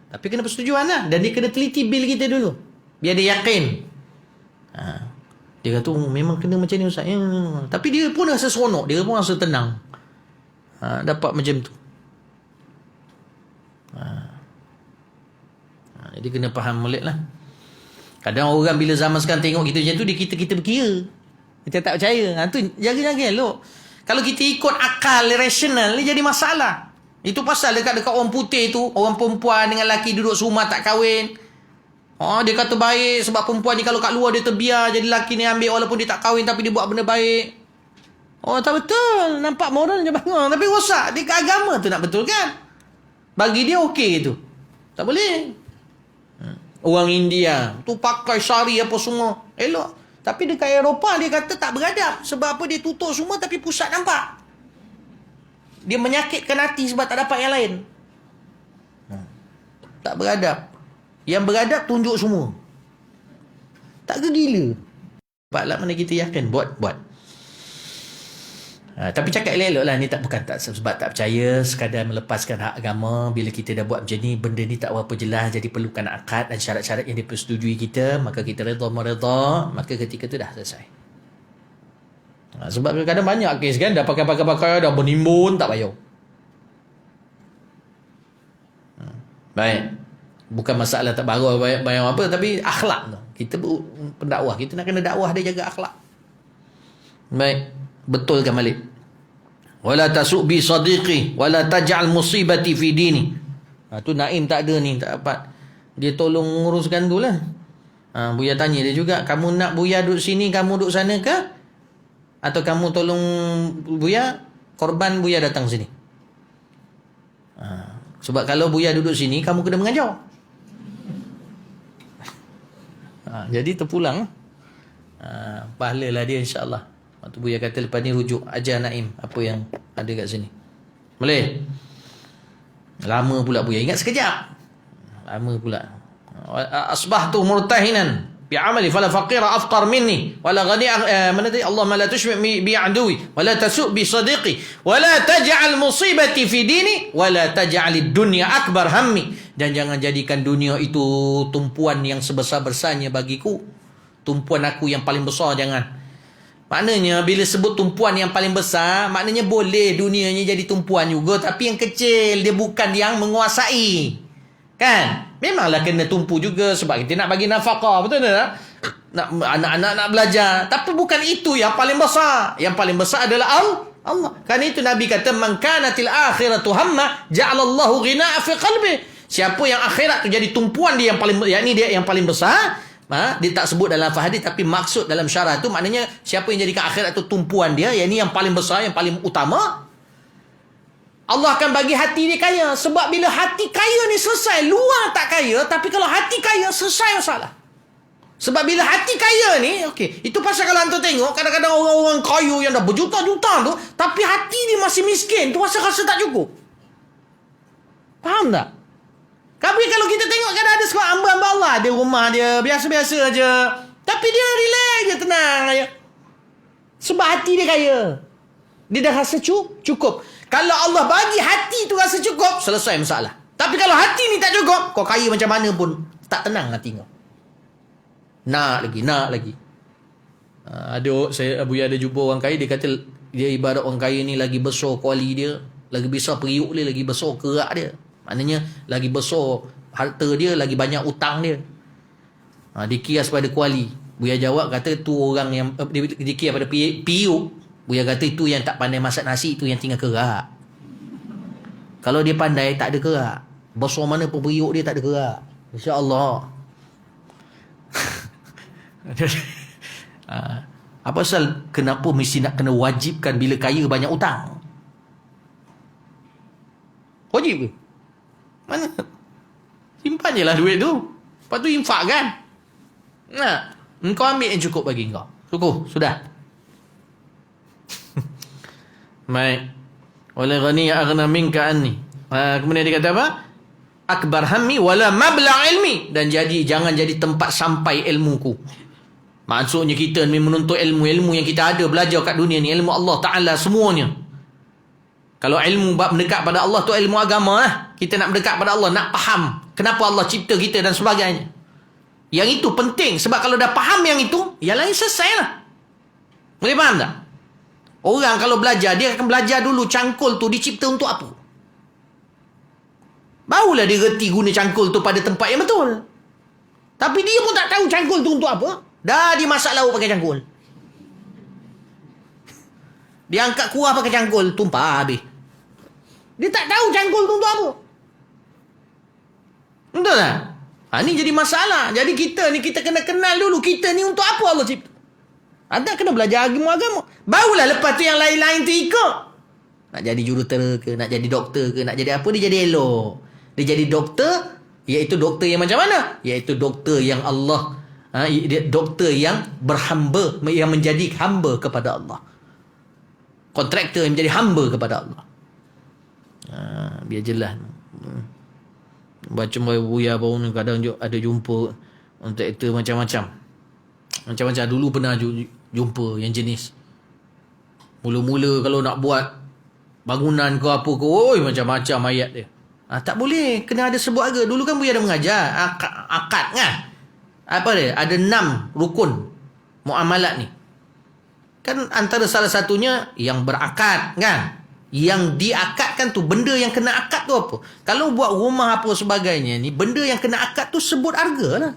Tapi kena persetujuan lah. Dan dia kena teliti bil kita dulu, biar dia yakin. Dia kata memang kena macam ni Ustaz. Tapi dia pun rasa seronok, dia pun rasa tenang. Dapat macam tu. Jadi kena faham molek lah. Kadang orang bila zaman sekarang tengok kita macam tu, kita berkira. Kita tak percaya. Tu jaga-jaga elok. Kalau kita ikut akal rasional ni jadi masalah. Itu pasal dekat orang putih tu, orang perempuan dengan lelaki duduk serumah tak kahwin. Dia kata baik sebab perempuan ni kalau kat luar dia terbiar, jadi lelaki ni ambil walaupun dia tak kahwin tapi dia buat benda baik. Tak betul. Nampak moral je bangun. Tapi rosak. Dia ke agama tu nak betulkan. Bagi dia okey tu. Tak boleh. Orang India tu pakai sari apa semua. Elok. Tapi dekat Eropah dia kata tak beradab. Sebab apa? Dia tutup semua tapi pusat nampak. Dia menyakitkan hati sebab tak dapat yang lain. Tak beradab. Yang beradab tunjuk semua. Tak ke gila? Baiklah mana kita yakin. Buat. Tapi cakap elok lah. Ni bukan sebab tak percaya. Sekadar melepaskan hak agama. Bila kita dah buat macam ni, benda ni tak berapa jelas. Jadi perlukan akad dan syarat-syarat yang dipersetujui kita. Maka kita redha. Maka ketika tu dah selesai. Sebab kadang-kadang banyak kes kan. Dah pakai. Dah berimbun. Tak payah. Baik. Bukan masalah tak baru bayar apa, tapi akhlak tu. Kita pendakwah, kita nak kena dakwah dia jaga akhlak. Baik, betulkan balik. Wala tasuk bi sadiqi wala taj'al musibati fi dini. Tu Naim tak ada ni, tak dapat. Dia tolong nguruskan tu lah. Buya tanya dia juga, kamu nak Buya duduk sini, kamu duduk sana ke? Atau kamu tolong Buya, korban Buya datang sini? Sebab kalau Buya duduk sini, kamu kena mengajar. Jadi terpulang. Pahala lah dia insyaAllah. Waktu Buya kata lepas ni rujuk ajar Naim apa yang ada kat sini. Boleh? Lama pula Buya ingat sekejap. Lama pula. Asbahtu murtahinan bi'amali fala faqira afqar minni wala ghani mana tadi Allahumma la tushmi bi aduwi wala tasu bi sadiqi wala taj'al musibati fi dini wala taj'alid dunya akbar hammi, dan jangan jadikan dunia itu tumpuan yang sebesar-besarnya bagiku. Tumpuan aku yang paling besar jangan. Maknanya bila sebut tumpuan yang paling besar, maknanya boleh dunianya jadi tumpuan juga, tapi yang kecil, dia bukan yang menguasai. Kan? Memanglah kena tumpu juga sebab kita nak bagi nafkah, betul tak? Nak anak-anak nak belajar, tapi bukan itu yang paling besar. Yang paling besar adalah Allah. Kan itu Nabi kata, man kanatil akhiratu hamma ja'alallahu ghina'a fi qalbi. Siapa yang akhirat tu jadi tumpuan dia yang paling, yakni dia yang paling besar, dia tak sebut dalam hadis, tapi maksud dalam syarah tu maknanya siapa yang jadikan akhirat tu tumpuan dia, yakni yang paling besar, yang paling utama, Allah akan bagi hati dia kaya. Sebab bila hati kaya ni selesai, luar tak kaya, tapi kalau hati kaya, selesai masalah. Sebab bila hati kaya ni, okey, itu pasal kalau antum tengok, kadang-kadang orang-orang kaya yang dah berjuta-juta tu, tapi hati dia masih miskin, tu rasa tak cukup. Faham tak? Tapi kalau kita tengok, kadang ada sebuah hamba-hamba Allah, dia rumah dia biasa-biasa aja, tapi dia relax je, tenang aja. Sebab hati dia kaya. Dia dah rasa cukup. Kalau Allah bagi hati tu rasa cukup, selesai masalah. Tapi kalau hati ni tak cukup, kau kaya macam mana pun tak tenang hati kau. Nak lagi. Abuya ada jumpa orang kaya, dia kata dia ibarat orang kaya ni lagi besar kuali dia, lagi besar periuk dia, lagi besar kerak dia. Maknanya lagi besar harta dia, lagi banyak utang dia. Dikias pada kuali. Buya jawab kata tu orang yang dikias pada periuk. Buya kata itu yang tak pandai masak nasi, itu yang tinggal kerak. Kalau dia pandai, tak ada kerak. Besar mana pun periuk dia, tak ada kerak. InsyaAllah. Apa pasal kenapa mesti nak kena wajibkan bila kaya banyak utang? Wajib ke? Mana? Simpan je lah duit tu. Lepas tu infak kan? Nah, engkau ambil yang cukup bagi engkau. Cukup, sudah. Baik. Wala ghani aghna minka anni. Kemudian dia kata apa? Akbar hammi wala mabla' ilmi, dan jangan jadi tempat sampai ilmuku. Maksudnya kita ni menuntut ilmu yang kita ada belajar kat dunia ni, ilmu Allah Taala semuanya. Kalau ilmu bab mendekat pada Allah tu ilmu agama lah. Kita nak mendekat pada Allah, nak faham kenapa Allah cipta kita dan sebagainya. Yang itu penting, sebab kalau dah faham yang itu, yang lain selesai lah. Boleh faham tak? Orang kalau belajar, dia akan belajar dulu cangkul tu dicipta untuk apa. Barulah dia reti guna cangkul tu pada tempat yang betul. Tapi dia pun tak tahu cangkul tu untuk apa. Dah dia masak lauk pakai cangkul. Dia angkat kuah pakai cangkul, tumpah habis. Dia tak tahu cangkul tu untuk apa. Betul tak? Ni jadi masalah. Jadi kita ni, kita kena kenal dulu kita ni untuk apa Allah cipta. Ada kena belajar agama. Barulah lepas tu yang lain-lain tu ikut. Nak jadi jurutera ke, nak jadi doktor ke, nak jadi apa, dia jadi elok. Dia jadi doktor, iaitu doktor yang macam mana? Iaitu doktor yang Allah, doktor yang berhamba, yang menjadi hamba kepada Allah. Kontraktor yang menjadi hamba kepada Allah. Biar jelas. Baca Buya baru ni kadang ada jumpa kontraktor macam-macam. Macam-macam. Dulu pernah jumpa yang jenis. Mula-mula kalau nak buat bangunan ke apa ke, macam-macam ayat dia. Tak boleh, kena ada sebuah harga. Dulu kan Buya ada mengajar akad kan. Apa dia? Ada 6 rukun muamalat ni. Kan antara salah satunya yang berakad kan. Yang diakadkan tu, benda yang kena akad tu apa? Kalau buat rumah apa sebagainya ni, benda yang kena akad tu sebut harga lah.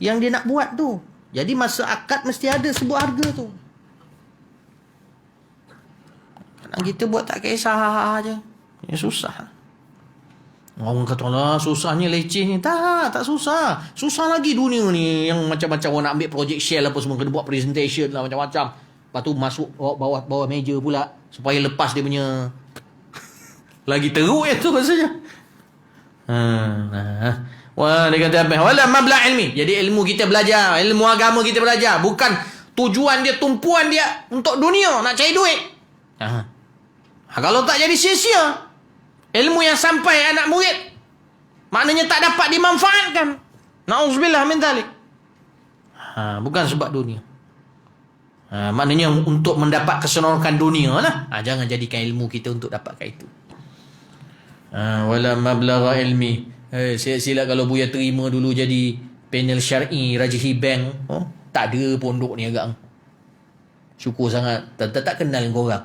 Yang dia nak buat tu. Jadi masa akad mesti ada sebuah harga tu. Kadang kita buat tak kisah je. Ya susah. Orang kata lah susahnya lecehnya. Tak susah. Susah lagi dunia ni yang macam-macam orang nak ambil project share apa semua, kena buat presentation lah macam-macam. Lepas tu masuk bawah meja pula supaya lepas dia punya lagi teruk ya tu maksudnya. Wah, dia kata apa? Wala mabla' ilmi. Jadi ilmu kita belajar, ilmu agama kita belajar, bukan tujuan dia, tumpuan dia untuk dunia, nak cari duit. Kalau tak jadi sia-sia. Ilmu yang sampai anak murid maknanya tak dapat dimanfaatkan. Na'udzubillah min dzalik. Bukan sebab dunia. Maknanya untuk mendapat keseronokan dunia lah. Jangan jadikan ilmu kita untuk dapatkan itu. Wala mablagha ilmi. Sila kalau Buya terima dulu jadi panel syar'i Rajihi Bank, tak ada pondok ni agak. Syukur sangat. Tak kenal dengan korang.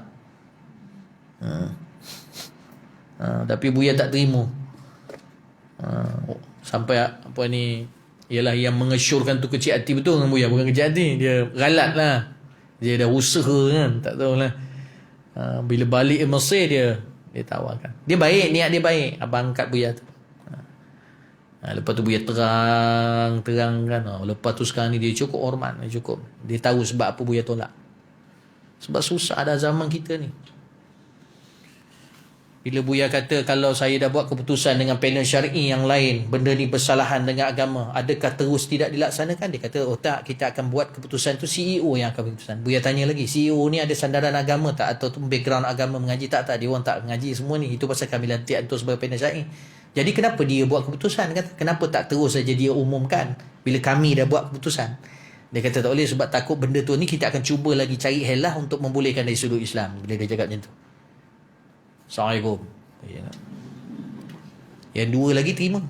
Tapi Buya tak terima. Sampai apa ni, ialah yang mengesyorkan tu kecil hati betul dengan Buya. Bukan kecil hati, dia ralat lah. Dia dah usaha kan, tak tahulah. Bila balik ke Mesir dia tawarkan. Dia baik, niat dia baik. Abang angkat Buya tu. Lepas tu Buya terang kan. Lepas tu sekarang ni dia cukup hormat. Dia tahu sebab apa Buya tolak. Sebab susah ada zaman kita ni. Bila Buya kata kalau saya dah buat keputusan dengan panel syar'i yang lain, benda ni bersalahan dengan agama, adakah terus tidak dilaksanakan? Dia kata, tak, kita akan buat keputusan tu, CEO yang akan keputusan. Buya tanya lagi, CEO ni ada sandaran agama tak? Atau tu background agama mengaji tak? Dia orang tak mengaji semua ni. Itu pasal kami lantik antum sebagai panel syar'i. Jadi kenapa dia buat keputusan? Kenapa tak terus saja dia umumkan bila kami dah buat keputusan? Dia kata tak boleh sebab takut benda tu ni kita akan cuba lagi cari helah untuk membolehkan dari sudut Islam. Bila dia cakap macam tu. Assalamualaikum. Yang dua lagi terima.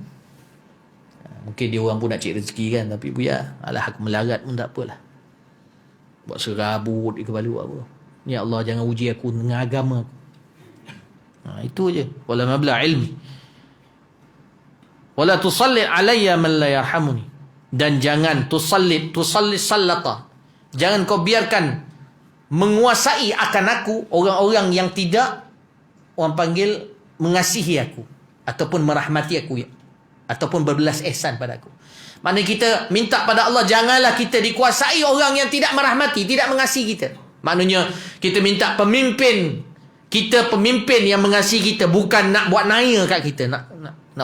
Mungkin dia orang pun nak cek rezeki kan. Tapi Buya, alah aku melarat pun tak apalah. Buat serabut di kepala buat apa. Ya Allah, jangan uji aku dengan agama. Itu je. Wala mabla' ilmi. Wala tusallit alayya man la yarhamuni. Dan jangan tusallit sallata. Jangan kau biarkan menguasai akan aku orang-orang yang tidak, orang panggil, mengasihi aku ataupun merahmati aku, ataupun berbelas ihsan pada aku. Maknanya kita minta pada Allah, janganlah kita dikuasai orang yang tidak merahmati, tidak mengasihi kita. Maknanya kita minta pemimpin yang mengasihi kita, bukan nak buat naya kat kita, nak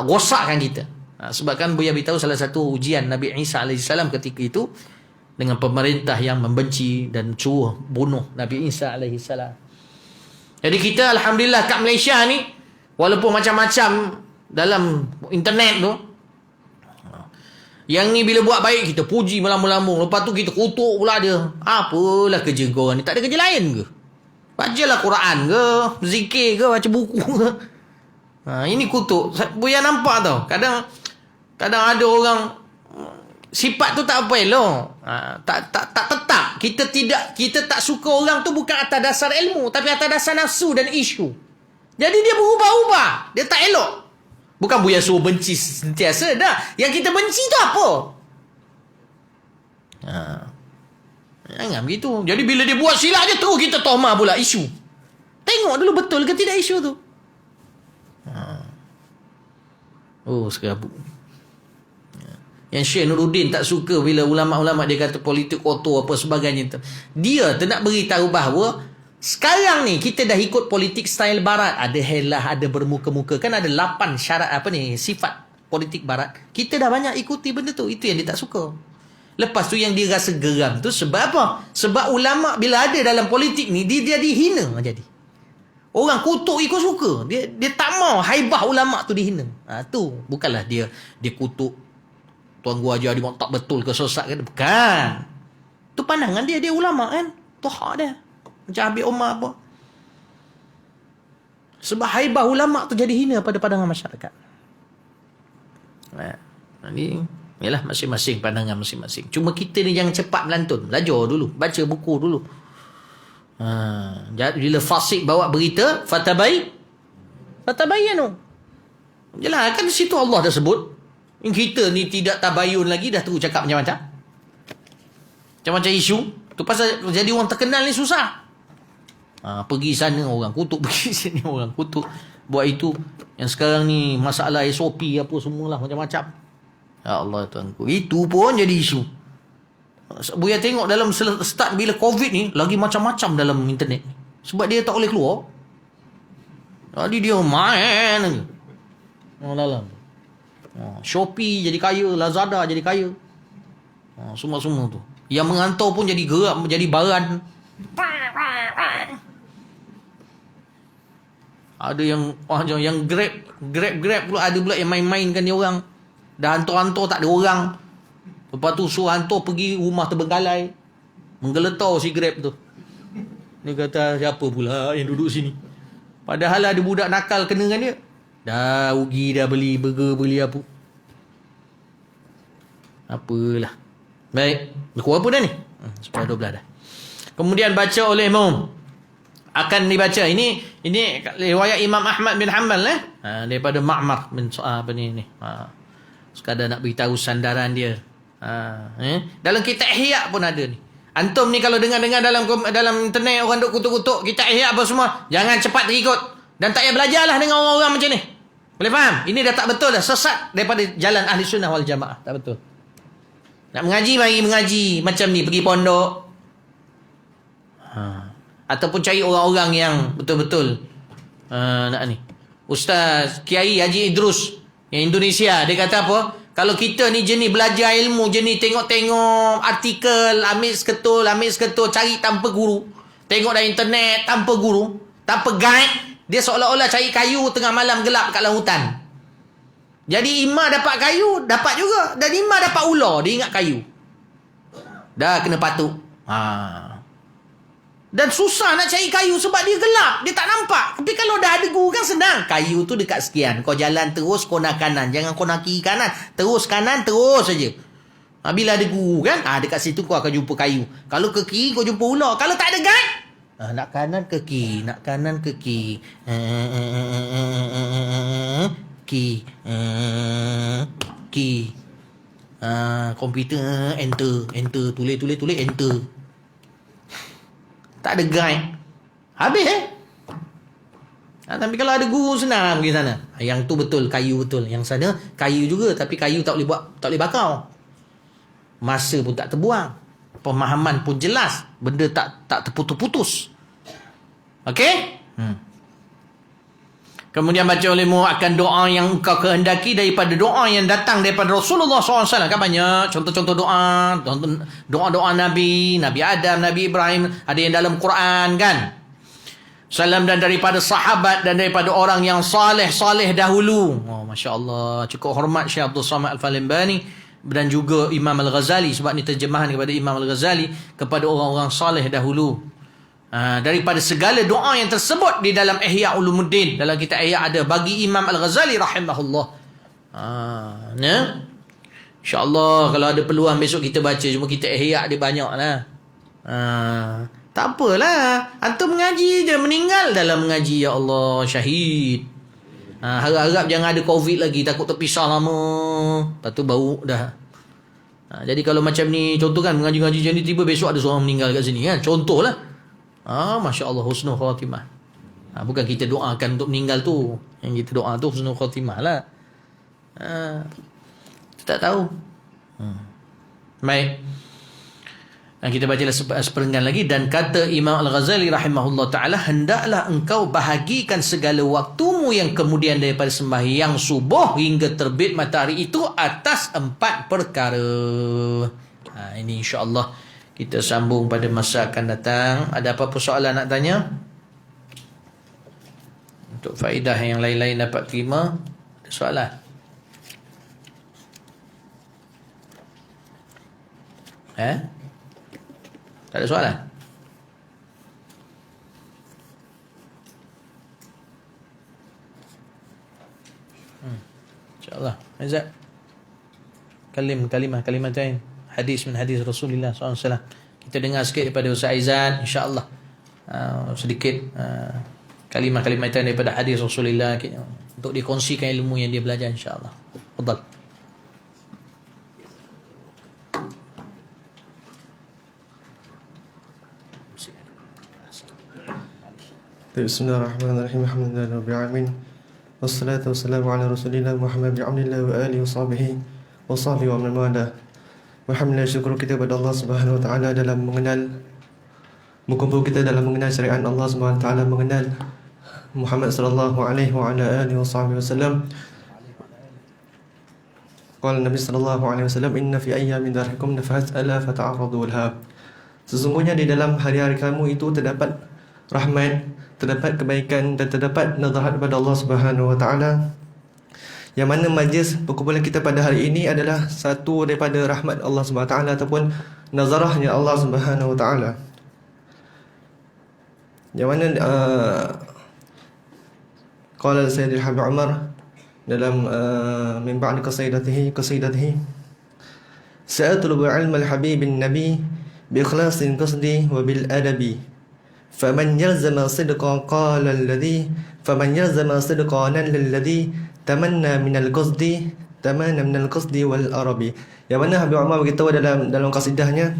rosakkan kita. Sebab kan Buya beritahu salah satu ujian Nabi Isa AS ketika itu dengan pemerintah yang membenci dan suruh bunuh Nabi Isa AS. Jadi kita alhamdulillah kat Malaysia ni, walaupun macam-macam dalam internet tu, yang ni bila buat baik kita puji melambung-lambung, lepas tu kita kutuk pula dia. Apalah kerja korang ni, tak ada kerja lain ke? Bacalah Quran ke, zikir ke, baca buku ke. Ini kutuk. Buya nampak tau, kadang ada orang sifat tu tak apa elok. Tak tetap. Kita tak suka orang tu bukan atas dasar ilmu, tapi atas dasar nafsu dan isu. Jadi dia berubah-ubah. Dia tak elok. Bukan Buya suruh benci sentiasa dah. Yang kita benci tu apa? Jangan begitu. Jadi bila dia buat silap je, terus kita tohmah pula isu. Tengok dulu betul ke tidak isu tu. Serabut. Yang Syekh Nuruddin tak suka bila ulama-ulama dia kata politik kotor apa sebagainya tu. Dia nak beritahu bahawa sekarang ni kita dah ikut politik style barat. Ada helah, ada bermuka-muka. Kan ada 8 syarat sifat politik barat. Kita dah banyak ikuti benda tu. Itu yang dia tak suka. Lepas tu yang dia rasa geram tu sebab apa? Sebab ulama bila ada dalam politik ni, dia jadi hina jadi. Orang kutuk ikut suka. Dia tak mau haibah ulama tu dihina. Tu bukanlah dia kutuk Tuan Guru Haji Hadi tak betul ke sesat ke. Bukan. Tu pandangan dia ulama kan. Tu hak dia. Macam Habib Omar apa. Sebab haibah ulama tu jadi hina pada pandangan masyarakat. Ini yalah masing-masing pandangan masing-masing. Cuma kita ni jangan cepat melantun. Belajar dulu, baca buku dulu. Bila fasik bawa berita, fatabayyanu. Yalah kan di situ Allah dah sebut. Kita ni tidak tabayun lagi, dah terus cakap macam-macam. Macam-macam isu. Tu pasal jadi orang terkenal ni susah. Pergi sana orang kutuk, pergi sini orang kutuk. Buat itu. Yang sekarang ni masalah SOP apa semualah macam-macam. Ya Allah tuanku. Itu pun jadi isu. Buya tengok dalam start bila COVID ni, lagi macam-macam dalam internet. Sebab dia tak boleh keluar. Jadi dia main aja. Dalam. Shopee jadi kaya, Lazada jadi kaya. Semua-semua tu. Yang mengantar pun jadi gerak, jadi baran. Ada yang Grab pula ada pula yang main-mainkan dia orang. Dah hantar-hantar tak ada orang. Lepas tu suruh hantar pergi rumah terbengkalai, menggeletar si Grab tu. Dia kata siapa pula yang duduk sini. Padahal ada budak nakal kena dengan dia. Dah rugi dah, beli burger, beli apa. Apalah. Baik. Lekuk apa dah ni? 10-12 dah. Kemudian baca oleh Imam. Akan dibaca. Ini riwayat Imam Ahmad bin Hanbal daripada Ma'mar bin apa ni. Sekadar nak beritahu sandaran dia. Dalam kitab Ihya pun ada ni. Antum ni kalau dengar-dengar dalam internet orang duk kutuk-kutuk kitab Ihya apa semua, jangan cepat terikut dan tak payah belajarlah dengan orang-orang macam ni. Boleh faham? Ini dah tak betul dah, sesat daripada jalan ahli sunnah wal jamaah. Tak betul. Nak mengaji, mari mengaji macam ni, pergi pondok. Ataupun cari orang-orang yang betul-betul nak ni. Ustaz Kiai Haji Idrus yang Indonesia, dia kata apa? Kalau kita ni jenis belajar ilmu, jenis tengok-tengok artikel, ambil seketul, cari tanpa guru. Tengok dari internet tanpa guru, tanpa guide. Dia seolah-olah cari kayu tengah malam gelap kat dalam hutan. Jadi Imam dapat kayu, dapat juga. Dan Imam dapat ular, dia ingat kayu. Dah kena patuk. Dan susah nak cari kayu sebab dia gelap, dia tak nampak. Tapi kalau dah ada guru kan senang. Kayu tu dekat sekian, kau jalan terus kona kanan, jangan kona kiri kanan, terus kanan terus saja. Bila ada guru kan, dekat situ kau akan jumpa kayu. Kalau ke kiri kau jumpa ular. Kalau tak ada guide, nak kanan ke kiri, nak kanan ke kiri, kiri. Komputer enter, tulis enter. Tak ada guide, habis tapi kalau ada guru senang pergi sana. Yang tu betul, kayu betul. Yang sana kayu juga, tapi kayu tak boleh bakar. Masa pun tak terbuang, pemahaman pun jelas, benda tak terputus-putus. Okey? Kemudian baca olehmu akan doa yang engkau kehendaki daripada doa yang datang daripada Rasulullah SAW. Kan banyak contoh-contoh doa Nabi Adam, Nabi Ibrahim. Ada yang dalam Quran kan. Salam dan daripada sahabat dan daripada orang yang saleh dahulu. Masya Allah. Cukup hormat Syekh Abdul Samad Al-Falimbani dan juga Imam Al-Ghazali. Sebab ni terjemahan kepada Imam Al-Ghazali kepada orang-orang saleh dahulu. Daripada segala doa yang tersebut di dalam Ihya Ulumuddin, dalam kitab Ihya ada bagi Imam Al-Ghazali rahimahullah. InsyaAllah kalau ada peluang besok kita baca. Cuma kitab Ihya dia banyak lah. Tak apalah, antum mengaji je, meninggal dalam mengaji. Ya Allah, syahid. Harap-harap jangan ada COVID lagi, takut terpisah lama, lepas tu bau dah. Jadi kalau macam ni, contoh kan mengaji-ngaji macam ni, tiba besok ada seorang meninggal kat sini kan, contoh lah. Masya Allah, husnul khatimah. Bukan kita doakan untuk meninggal tu. Yang kita doa tu husnul khatimah lah. Kita tak tahu. Baik. Kita bacalah seperenggan lagi. Dan kata Imam Al-Ghazali rahimahullah ta'ala, hendaklah engkau bahagikan segala waktumu yang kemudian daripada sembahyang subuh hingga terbit matahari itu atas 4 perkara. Ini insyaAllah kita sambung pada masa akan datang. Ada apa-apa soalan nak tanya? Untuk faedah yang lain-lain dapat terima. Ada soalan? Tak ada soalan? InsyaAllah. Aizat. Kalimatain. Hadis min hadis Rasulullah SAW. Kita dengar sikit daripada Ustaz Aizan, insya-Allah. Sedikit kalimah-kalimah daripada hadis Rasulullah untuk dikongsikan ilmu yang dia belajar, insya-Allah. Fadal. Bismillahirrahmanirrahim. Alhamdulillahirabbil alamin. Wassalatu wassalamu ala Rasulillah Muhammad bin Abdillah wa alihi wa sahbihi wa man wala. Alhamdulillah, syukur kita kepada Allah Subhanahu wa taala dalam mengenal, berkumpul kita dalam mengenal syariat Allah Subhanahu wa taala, mengenal Muhammad sallallahu alaihi wa ala alihi wasallam. Qala Nabi sallallahu alaihi wasallam, inna fi ayyamin darikum nafas ala fata'arradu laha. Sesungguhnya di dalam hari-hari kamu itu terdapat rahmat, terdapat kebaikan dan terdapat nazarat kepada Allah Subhanahu wa taala Yang mana majlis perkumpulan kita pada hari ini adalah satu daripada rahmat Allah Subhanahu Wa Taala ataupun nazarahnya Allah Subhanahu Wa Taala. Yang mana qala Sayyidil Habib Umar dalam min ba'd qasidatihi sa'atlubu 'ilma al-habib an-nabi bi ikhlasin qasdi wa bil adabi faman yalzama sidqa qala alladhi faman yalzama sidqa nan alladhi tamanna min al-qasdi wal arabi. Yang mana Habib Umar beritahu dalam kasidahnya,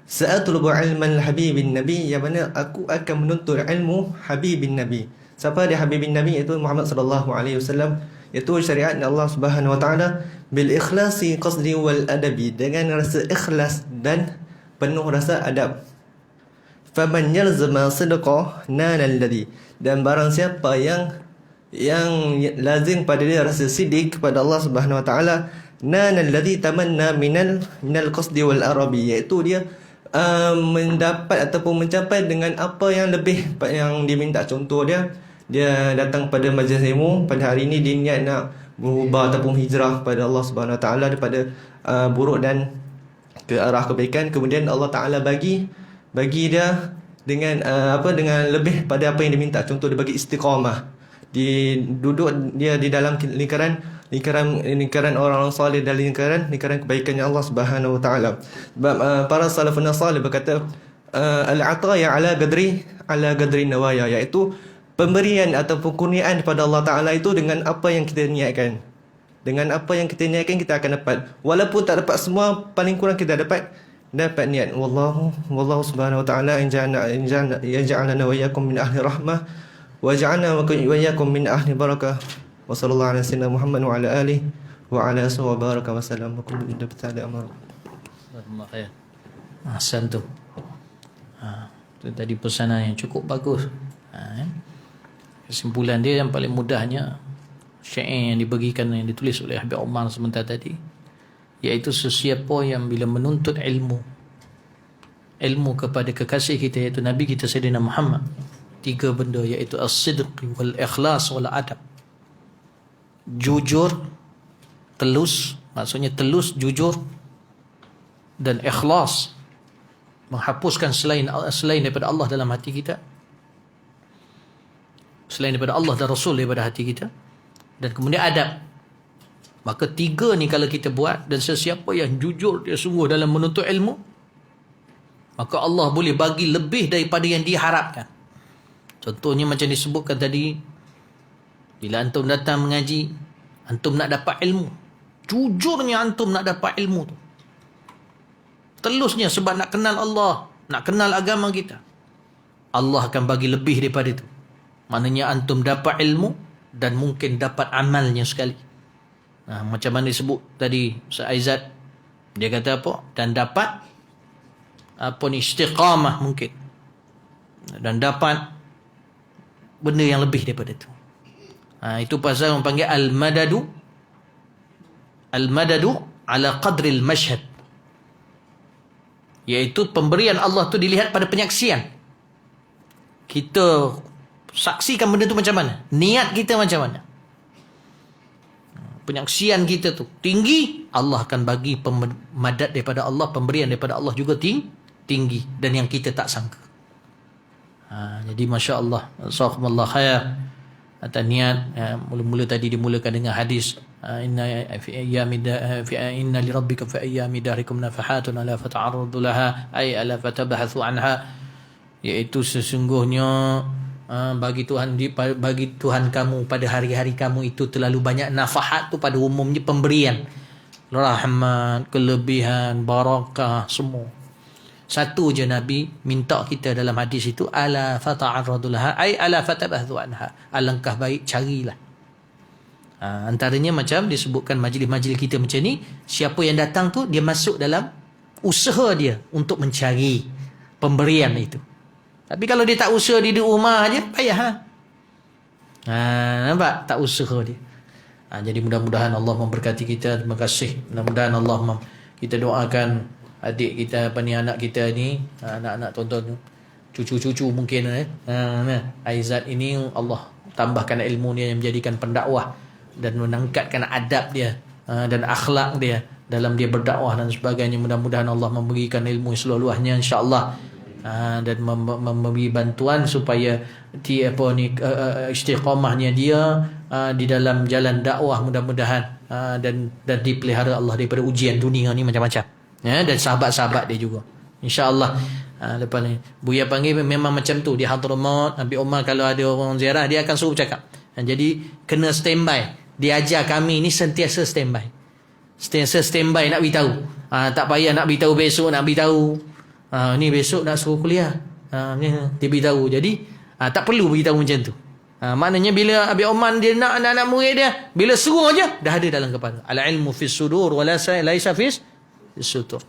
sa'atlubu 'ilma al-habib an-nabi, yang mana aku akan menuntut ilmu habibin nabi. Siapa dia habibin nabi? Iaitu Muhammad sallallahu alaihi wasallam, iaitu syariat Allah Subhanahu Wa Taala, bil ikhlasi qasdi wal adabi, dengan rasa ikhlas dan penuh rasa adab. Faman yalzama sidqa nana alladhi, dan barang siapa yang lazim pada dia rasa sidik kepada Allah Subhanahu Wa Taala, nana alladhi tamanna minal qasdi wal arabi, iaitu dia mendapat ataupun mencapai dengan apa yang lebih yang diminta. Contoh dia datang pada majlis ilmu pada hari ini, dia niat nak berubah ataupun hijrah pada Allah Subhanahu Wa Taala daripada buruk dan ke arah kebaikan. Kemudian Allah Taala bagi dia dengan dengan lebih pada apa yang diminta. Contoh dia bagi istiqamah, duduk dia di dalam lingkaran orang saleh, dan lingkaran kebaikannya Allah Subhanahu Wa Taala. Sebab para salafun salih berkata, al-ataya ala qadri nawaya, iaitu pemberian ataupun kurniaan kepada Allah Ta'ala itu dengan apa yang kita niatkan. Dengan apa yang kita niatkan, kita akan dapat. Walaupun tak dapat semua, paling kurang kita dapat niat. Wallahu subhanahu wa ta'ala yaj'alana wa iyyakum min ahli rahmah wa ja'alna wa iyyakum min ahli barakah. Wa sallallahu ala sayyidina Muhammad wa ala alihi wa ala ashabihi wa baraka wa sallam. Wa kullu bidda bita'ala amar. Alhamdulillah khair. Ahsan tu. Itu tadi pesanan yang cukup bagus. Kesimpulan dia yang paling mudahnya, syair yang dibagikan, yang ditulis oleh Habib Umar sebentar tadi, iaitu sesiapa yang bila menuntut ilmu kepada kekasih kita, iaitu Nabi kita Sayyidina Muhammad, 3 benda, iaitu as-sidq wal ikhlas wal adab. Jujur, telus, maksudnya telus, jujur, dan ikhlas, menghapuskan selain daripada Allah dalam hati kita, selain daripada Allah dan Rasul daripada hati kita, dan kemudian adab. Maka 3 ni kalau kita buat, dan sesiapa yang jujur dia sungguh dalam menuntut ilmu, maka Allah boleh bagi lebih daripada yang diharapkan. Contohnya macam disebutkan tadi, bila antum datang mengaji, antum nak dapat ilmu, jujurnya antum nak dapat ilmu tu, telusnya sebab nak kenal Allah, nak kenal agama kita, Allah akan bagi lebih daripada itu. Maknanya antum dapat ilmu dan mungkin dapat amalnya sekali. Macam mana disebut tadi Aizat, dia kata apa? Dan dapat istiqamah mungkin, dan dapat benda yang lebih daripada itu. Itu pasal orang panggil al-madadu ala qadri al-mashhad, iaitu pemberian Allah tu dilihat pada penyaksian. Kita saksikan benda tu macam mana, niat kita macam mana, penyaksian kita tu tinggi, Allah akan bagi madad daripada Allah, pemberian daripada Allah juga tinggi, dan yang kita tak sangka. Jadi Masya Allah, Jazakumullah khair atas niat. Mula-mula tadi dimulakan dengan hadis, inna li rabbika fi ayyami dahrikum nafahatun ala fata'arradu laha ay ala fatabahathu anha, iaitu sesungguhnya bagi Tuhan kamu pada hari-hari kamu itu terlalu banyak nafahat tu, pada umumnya pemberian, rahmat, kelebihan, barakah, semua. Satu je Nabi minta kita dalam hadis itu, ala fata'arradulaha ay ala fatabahthu anha, alangkah baik carilah. Antaranya macam disebutkan majlis-majlis kita macam ni, siapa yang datang tu dia masuk dalam usaha dia untuk mencari pemberian itu. Tapi kalau dia tak usaha, dia di rumah aja, payah. Nampak? Tak usaha dia. Jadi mudah-mudahan Allah memberkati kita. Terima kasih. Mudah-mudahan Allah kita doakan adik kita, anak kita ni, anak-anak tonton, cucu-cucu mungkin, Aizat ini Allah tambahkan ilmu dia yang menjadikan pendakwah dan meningkatkan adab dia dan akhlak dia dalam dia berdakwah dan sebagainya. Mudah-mudahan Allah memberikan ilmu seluas-luasnya insya-Allah, dan memberi bantuan supaya istiqamahnya dia di dalam jalan dakwah, mudah-mudahan dan dipelihara Allah daripada ujian dunia ni macam-macam, dan sahabat-sahabat dia juga insya-Allah. Lepas ni Buya panggil memang macam tu di Hadramaut. Nabi Umar kalau ada orang ziarah dia akan suruh cakap, jadi kena standby. Dia ajar kami ni sentiasa standby. Sentiasa standby nak beritahu. Tak payah nak beritahu besok, nak beritahu ni besok nak suruh kuliah. Dia beritahu. Jadi tak perlu beritahu macam tu. Maknanya bila Abi Oman dia nak anak-anak murid dia, bila suruh aja dah ada dalam kepala. Al ilmu fis sudur wala laisa fis sutur.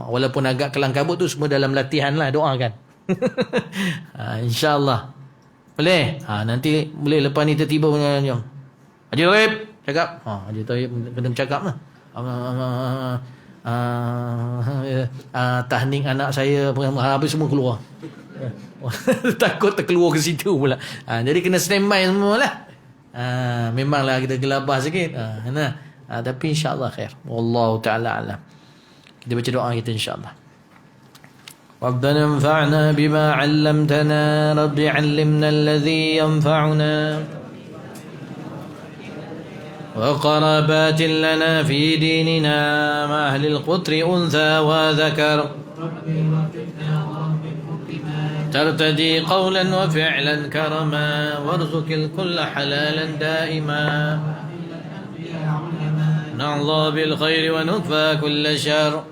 Walaupun agak kelang kabut tu semua dalam latihan lah, doakan. InsyaAllah boleh. Nanti boleh lepas ni tertiba jom Haji Taib cakap. Haji Taib kena bercakap lah. Tahnik anak saya habis semua keluar. Takut terkeluar ke situ pula. Jadi kena standby semua lah. Memanglah kita gelabah sikit. Tapi insyaAllah khair. Wallahu ta'ala alam. Kita baca doa kita insyaAllah. ربنا انفعنا بما علمتنا رب علمنا الذي ينفعنا وقرابات لنا في ديننا مع أهل القطر أنثى وذكر ترتدي قولا وفعلا كرما وارزق الكل حلالا دائما نعظى بالخير ونكفى كل شر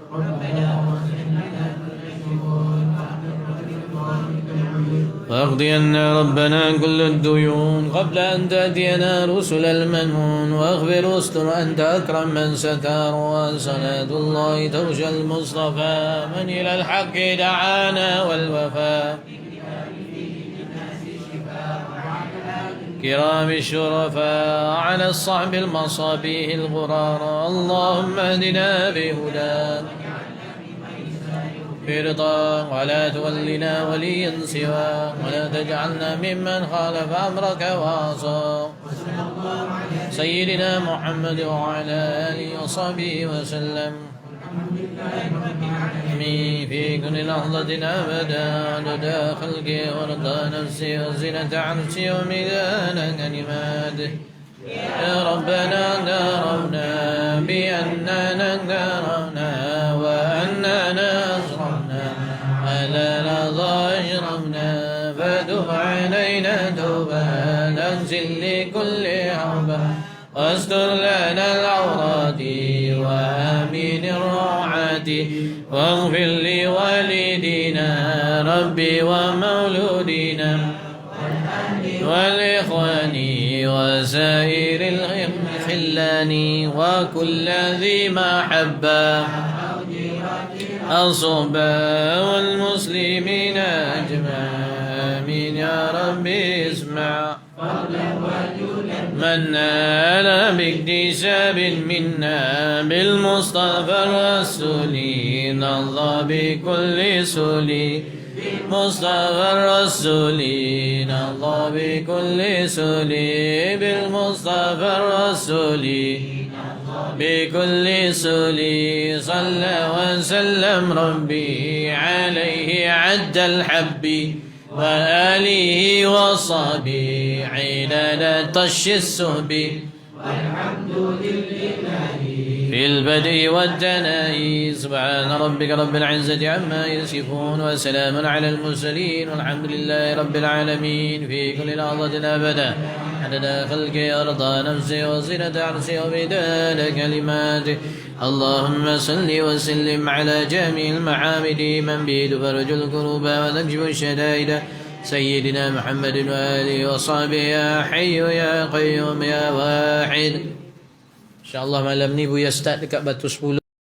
واقضي عنا ربنا كل الديون قبل أن تأتينا رسل المنون واغفر واستر أنت أكرم من ستار وصلاة الله تغشى المصطفى من إلى الحق دعانا والوفاء كرام الشرفاء على الصحب المصابيح الغرار اللهم اهدنا بهداك برضاك ولا تولنا وليا سواك ولا تجعلنا ممن خالف أمرك وعصاك سيدنا محمد وعلى آله وصحبه وسلم في كل لحظة أبدا عدد خلقه ورضا نفسي وزنة عرشي وميزان كلماته يا ربنا نارنا بأننا نارنا وأننا أسرفنا ألا ظاهرنا فتب علينا توبة ننزل لكل عربة واستر لنا العورات وآمين الروعات واغفر لوالدينا ربي ومولودينا والإخوان وسائر الخلان وكل ذي محبة الصحبة والمسلمين أجمعين يا ربي اسمع من نال باكتساب منا بالمصطفى الرسول نضى بكل سولي مصطفى الرسول نضى بكل سولي بالمصطفى الرسول بكل سولي صلى وسلم ربي عليه عد الحب وآله وصحبه عدد طش السهب والحمد لله في البدء والتناهي سبحان ربك رب العزة عما يصفون وسلام على المرسلين والحمد لله رب العالمين في كل لحظة أبدا عدد خلقه أرضى نفسه وزنة عرشه ومداد كلماته اللهم صل وسلم على جميع المحامد من به تفرج الكروب وتكشف الشدائد سيدنا محمد وآله وصحبه يا حي يا قيوم يا واحد. InsyaAllah malam ni Buya start dekat Batu 10.